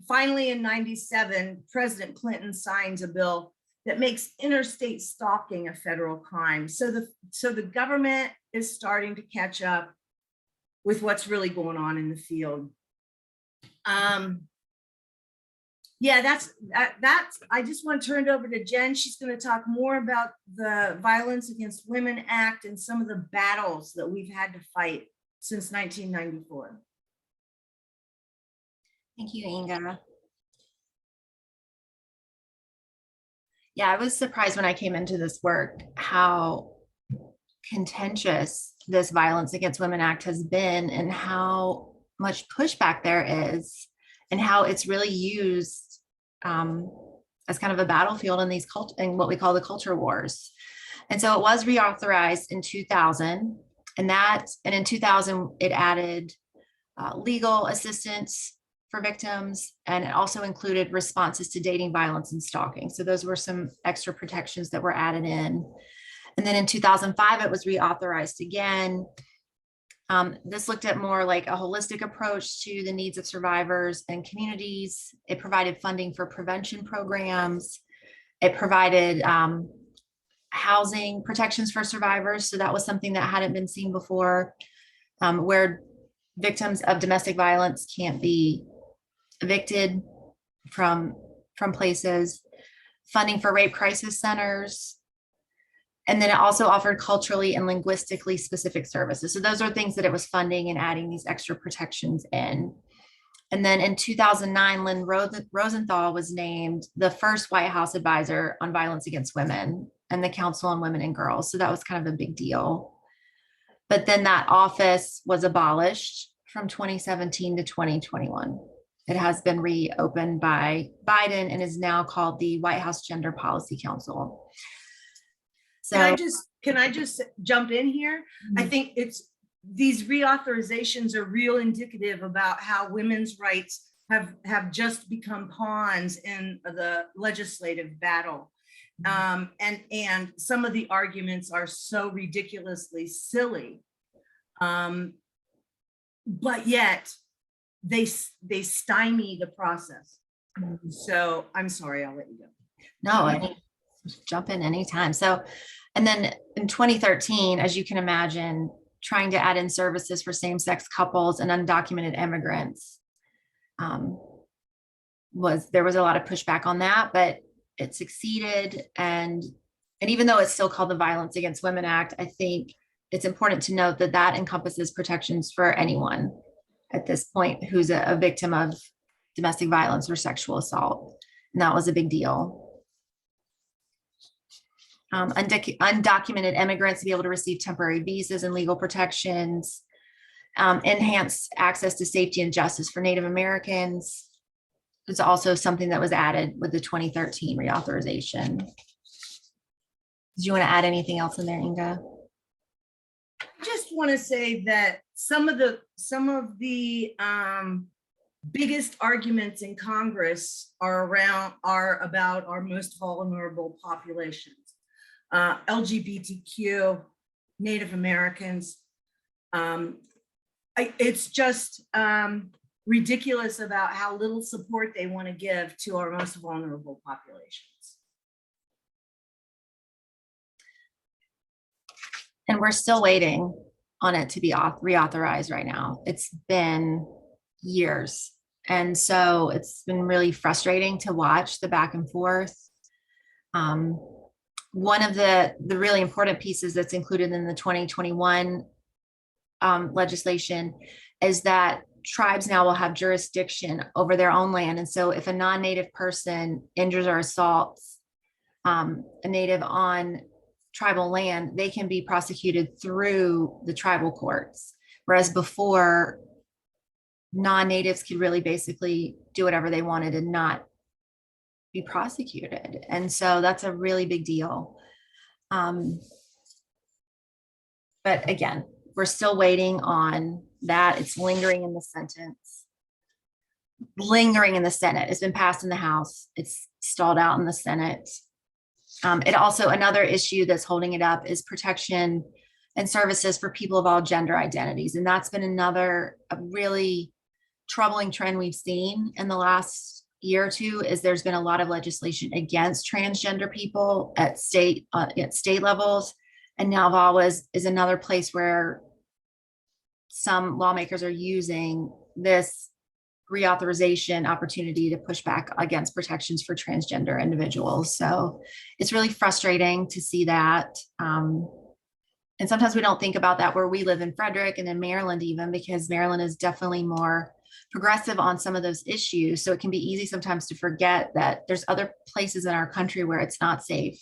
finally in '97, President Clinton signs a bill that makes interstate stalking a federal crime. So the government is starting to catch up with what's really going on in the field. Yeah, that's I just want to turn it over to Jen. She's going to talk more about the Violence Against Women Act and some of the battles that we've had to fight since 1994. Thank you, Inga. Yeah, I was surprised when I came into this work how contentious this Violence Against Women Act has been and how much pushback there is and how it's really used as kind of a battlefield in in what we call the culture wars. And so it was reauthorized in 2000, and in 2000 it added legal assistance for victims, and it also included responses to dating violence and stalking. So those were some extra protections that were added in. And then in 2005, it was reauthorized again. This looked at more like a holistic approach to the needs of survivors and communities. It provided funding for prevention programs. It provided housing protections for survivors. So that was something that hadn't been seen before, where victims of domestic violence can't be evicted from places, funding for rape crisis centers. And then it also offered culturally and linguistically specific services. So those are things that it was funding and adding these extra protections in. And then in 2009, Lynn Rosenthal was named the first White House advisor on violence against women and the Council on Women and Girls. So that was kind of a big deal. But then that office was abolished from 2017 to 2021. It has been reopened by Biden and is now called the White House Gender Policy Council. So Can I just jump in here? I think these reauthorizations are real indicative about how women's rights have just become pawns in the legislative battle. And some of the arguments are so ridiculously silly. But yet they stymie the process. So I'm sorry, I'll let you go. No, jump in anytime. So, and then in 2013, as you can imagine, trying to add in services for same-sex couples and undocumented immigrants, there was a lot of pushback on that, but it succeeded. And even though it's still called the Violence Against Women Act, I think it's important to note that that encompasses protections for anyone at this point who's a victim of domestic violence or sexual assault. And that was a big deal. Undocumented immigrants to be able to receive temporary visas and legal protections, enhanced access to safety and justice for Native Americans. It's also something that was added with the 2013 reauthorization. Did you want to add anything else in there, Inga? I just want to say that some of the biggest arguments in Congress are about our most vulnerable populations, LGBTQ, Native Americans. It's just ridiculous about how little support they want to give to our most vulnerable populations. And we're still waiting on it to be reauthorized right now. It's been years. And so it's been really frustrating to watch the back and forth. One of the really important pieces that's included in the 2021 legislation is that tribes now will have jurisdiction over their own land. And so if a non-native person injures or assaults a native on tribal land, they can be prosecuted through the tribal courts. Whereas before, non-natives could really basically do whatever they wanted and not be prosecuted. And so that's a really big deal. But again, we're still waiting on that. It's lingering in the Senate. It's been passed in the House. It's stalled out in the Senate. It also, another issue that's holding it up is protection and services for people of all gender identities. And that's been a really troubling trend we've seen in the last year or two, is there's been a lot of legislation against transgender people at state levels. And now VAWA is another place where some lawmakers are using this reauthorization opportunity to push back against protections for transgender individuals. So it's really frustrating to see that. And sometimes we don't think about that where we live in Frederick and in Maryland, even because Maryland is definitely more progressive on some of those issues. So it can be easy sometimes to forget that there's other places in our country where it's not safe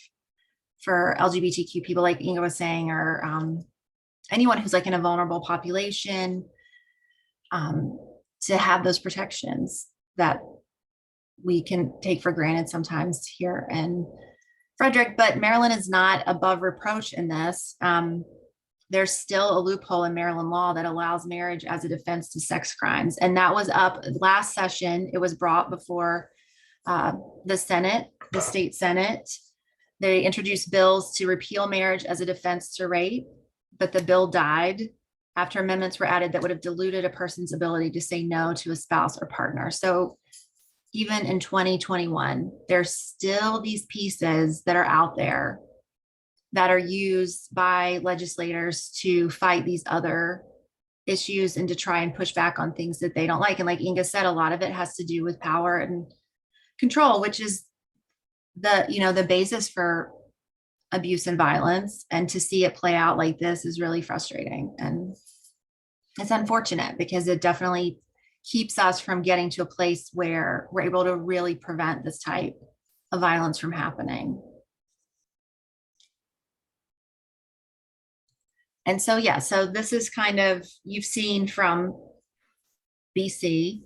for LGBTQ people, like Inga was saying, or anyone who's like in a vulnerable population, to have those protections that we can take for granted sometimes here in Frederick. But Maryland is not above reproach in this. There's still a loophole in Maryland law that allows marriage as a defense to sex crimes. And that was up last session. It was brought before the Senate, the state Senate. They introduced bills to repeal marriage as a defense to rape, but the bill died after amendments were added that would have diluted a person's ability to say no to a spouse or partner. So even in 2021, there's still these pieces that are out there that are used by legislators to fight these other issues and to try and push back on things that they don't like. And like Inga said, a lot of it has to do with power and control, which is the basis for abuse and violence. And to see it play out like this is really frustrating. And it's unfortunate because it definitely keeps us from getting to a place where we're able to really prevent this type of violence from happening. And so, yeah, so this is kind of, you've seen from BC,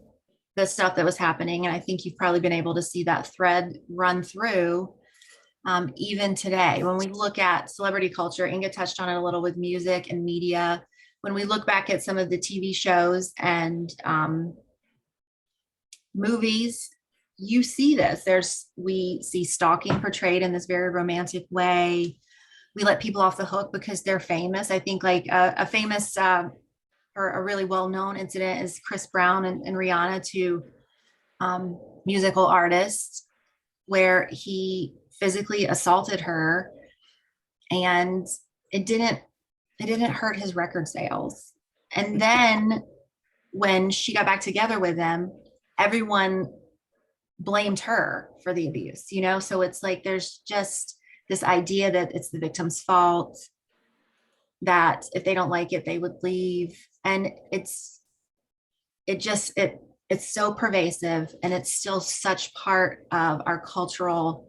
the stuff that was happening. And I think you've probably been able to see that thread run through even today. When we look at celebrity culture, Inga touched on it a little with music and media. When we look back at some of the TV shows and movies, you see this. We see stalking portrayed in this very romantic way. We let people off the hook because they're famous. I think like a famous or a really well-known incident is Chris Brown and Rihanna, two musical artists, where he physically assaulted her, and it didn't hurt his record sales. And then when she got back together with him, everyone blamed her for the abuse, you know? So it's like there's just this idea that it's the victim's fault, that if they don't like it, they would leave. And it's so pervasive, and it's still such part of our cultural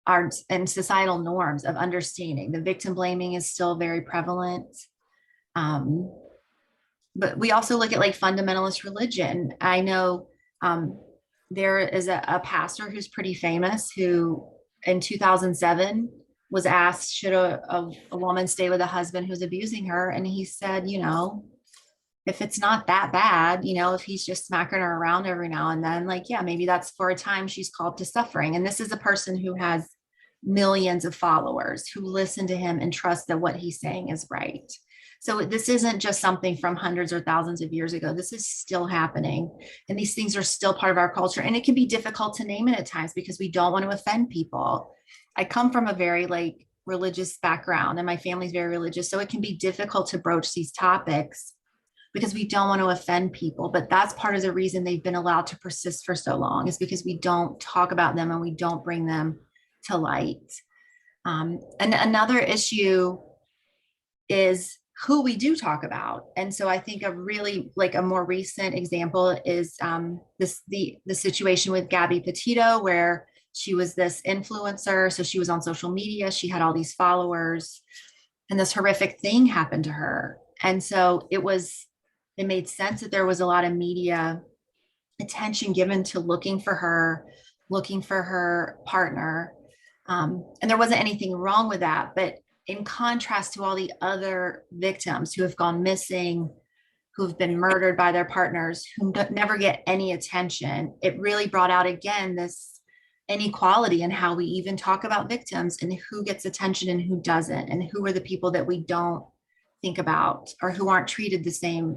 art and societal norms of understanding. The victim blaming is still very prevalent. But we also look at like fundamentalist religion. I know there is a pastor who's pretty famous who in 2007 was asked, should a woman stay with a husband who's abusing her? And he said, you know, if it's not that bad, you know, if he's just smacking her around every now and then, like, yeah, maybe that's for a time she's called to suffering. And this is a person who has millions of followers who listen to him and trust that what he's saying is right. So this isn't just something from hundreds or thousands of years ago. This is still happening. And these things are still part of our culture. And it can be difficult to name it at times because we don't want to offend people. I come from a very like religious background, and my family's very religious. So it can be difficult to broach these topics because we don't want to offend people. But that's part of the reason they've been allowed to persist for so long, is because we don't talk about them and we don't bring them to light. And another issue is who we do talk about. And so I think a really like a more recent example is the situation with Gabby Petito, where she was this influencer. So she was on social media, she had all these followers, and this horrific thing happened to her. And so it made sense that there was a lot of media attention given to looking for her partner. And there wasn't anything wrong with that. But in contrast to all the other victims who have gone missing, who've been murdered by their partners, who never get any attention, it really brought out again this inequality in how we even talk about victims and who gets attention and who doesn't, and who are the people that we don't think about or who aren't treated the same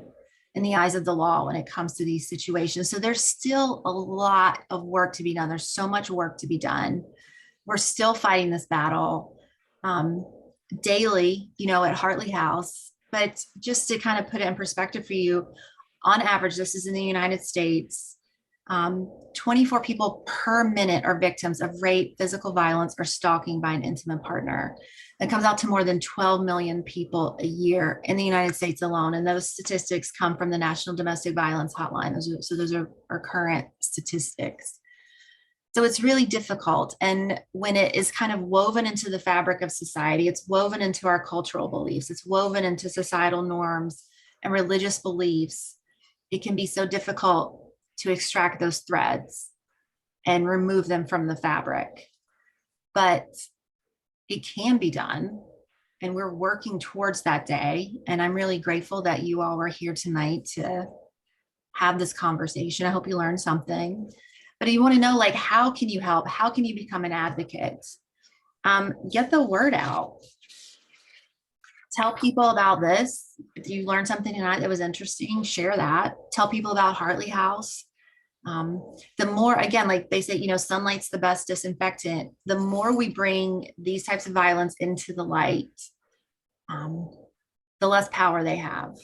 in the eyes of the law when it comes to these situations. So there's still a lot of work to be done. There's so much work to be done. We're still fighting this battle daily, you know, at Hartley House. But just to kind of put it in perspective for you, on average, this is in the United States, 24 people per minute are victims of rape, physical violence, or stalking by an intimate partner. That comes out to more than 12 million people a year in the United States alone. And those statistics come from the National Domestic Violence Hotline. Those are our current statistics. So it's really difficult. And when it is kind of woven into the fabric of society, it's woven into our cultural beliefs, it's woven into societal norms and religious beliefs, it can be so difficult to extract those threads and remove them from the fabric. But it can be done. And we're working towards that day. And I'm really grateful that you all were here tonight to have this conversation. I hope you learned something. But if you want to know, like, how can you help? How can you become an advocate? Get the word out. Tell people about this. If you learned something tonight that was interesting, share that. Tell people about Hartley House. The more, again, like they say, you know, sunlight's the best disinfectant. The more we bring these types of violence into the light, the less power they have.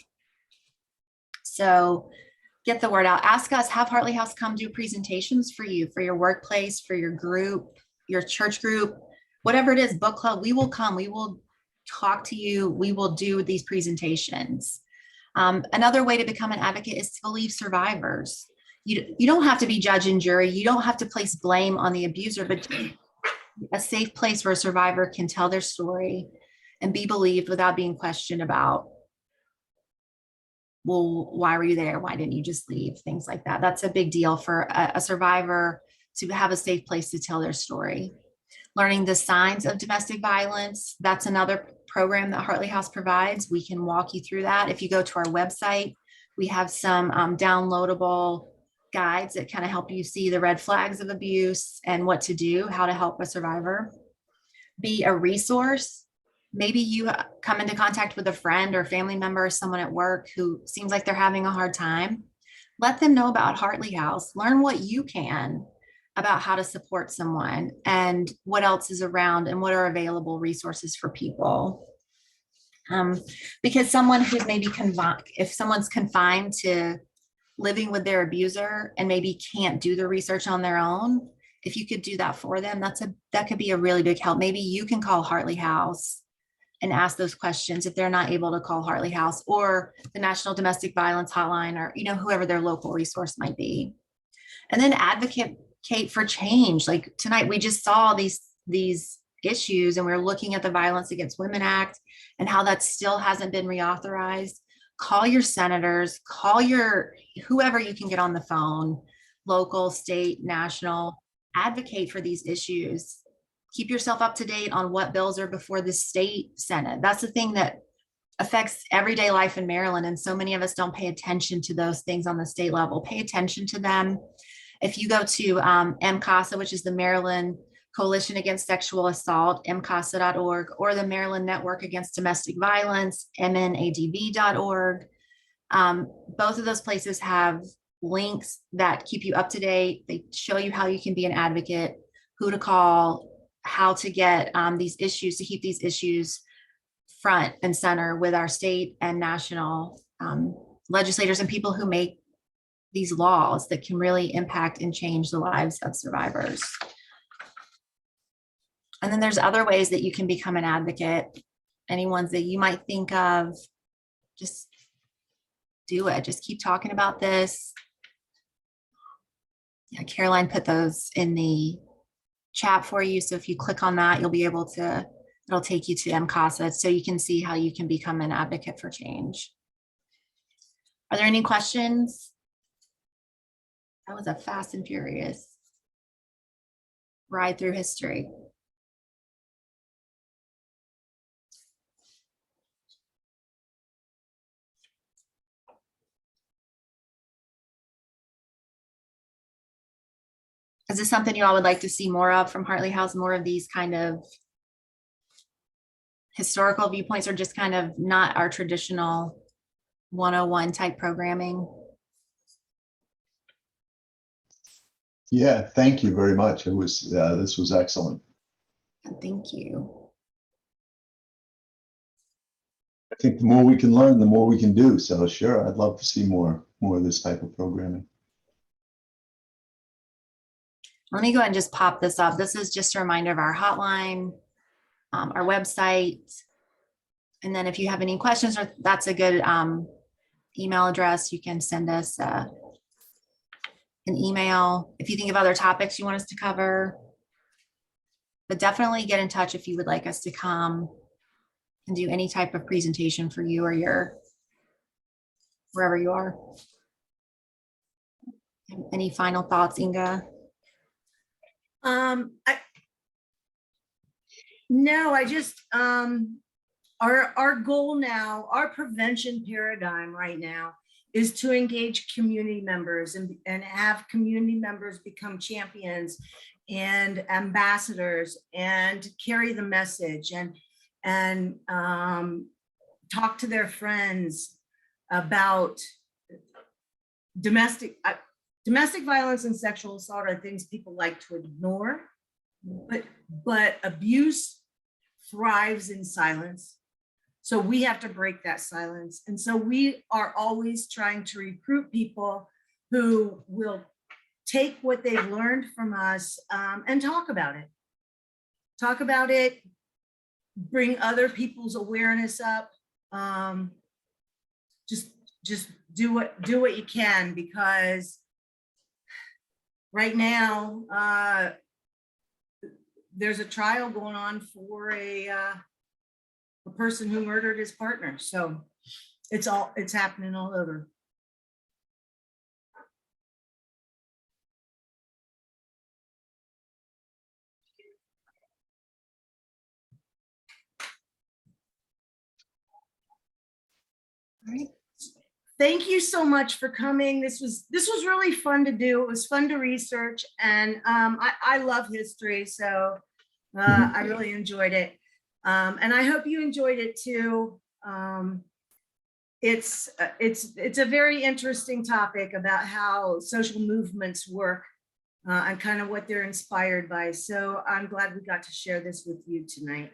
So get the word out. Ask us, have Hartley House come do presentations for you, for your workplace, for your group, your church group, whatever it is, book club. We will come. We will talk to you. We will do these presentations. Another way to become an advocate is to believe survivors. You don't have to be judge and jury. You don't have to place blame on the abuser, but a safe place where a survivor can tell their story and be believed without being questioned about, well, why were you there? Why didn't you just leave? Things like that. That's a big deal for a survivor to have a safe place to tell their story. Learning the signs of domestic violence. That's another program that Hartley House provides. We can walk you through that. If you go to our website, we have some downloadable guides that kind of help you see the red flags of abuse and what to do, how to help a survivor. Be a resource. maybe you come into contact with a friend or family member or someone at work who seems like they're having a hard time. Let them know about Hartley House. Learn what you can about how to support someone and what else is around and what are available resources for people. Because someone who's maybe confined, if someone's confined to living with their abuser and maybe can't do the research on their own, if you could do that for them, that could be a really big help. Maybe you can call Hartley House and ask those questions if they're not able to call Hartley House or the National Domestic Violence Hotline, or whoever their local resource might be. And then advocate for change. Like tonight, we just saw these issues, and we're looking at the Violence Against Women Act and how that still hasn't been reauthorized. Call your senators, call your whoever you can get on the phone, local, state, national. Advocate for these issues. Keep yourself up to date on what bills are before the state Senate. That's the thing that affects everyday life in Maryland. And so many of us don't pay attention to those things on the state level. Pay attention to them. If you go to MCASA, which is the Maryland Coalition Against Sexual Assault, mcasa.org, or the Maryland Network Against Domestic Violence, mnadv.org, both of those places have links that keep you up to date. They show you how you can be an advocate, who to call, how to get these issues, to keep these issues front and center with our state and national legislators and people who make these laws that can really impact and change the lives of survivors. And then there's other ways that you can become an advocate. Any ones that you might think of, just do it. Just keep talking about this. Yeah, Caroline put those in the chat for you. So if you click on that, you'll be able to, it'll take you to MCASA so you can see how you can become an advocate for change. Are there any questions? That was a fast and furious ride through history. Is this something you all would like to see more of from Hartley House, more of these kind of historical viewpoints, or just kind of not our traditional 101 type programming? Yeah, thank you very much. It was this was excellent. Thank you. I think the more we can learn, the more we can do. So sure, I'd love to see more of this type of programming. Let me go ahead and just pop this up. This is just a reminder of our hotline, our website. And then if you have any questions, or that's a good email address, you can send us an email if you think of other topics you want us to cover. But definitely get in touch if you would like us to come and do any type of presentation for you or your, wherever you are. Any final thoughts, Inga? No, I just, our goal now, our prevention paradigm right now is to engage community members and have community members become champions and ambassadors and carry the message and talk to their friends about domestic violence and sexual assault are things people like to ignore, but abuse thrives in silence. So we have to break that silence. And so we are always trying to recruit people who will take what they've learned from us and talk about it. Talk about it, bring other people's awareness up. Just do what you can, because right now, there's a trial going on for a person who murdered his partner. So it's happening all over. All right. Thank you so much for coming. This was really fun to do. It was fun to research, and I love history, so I really enjoyed it. And I hope you enjoyed it too. It's a very interesting topic about how social movements work and kind of what they're inspired by. So I'm glad we got to share this with you tonight.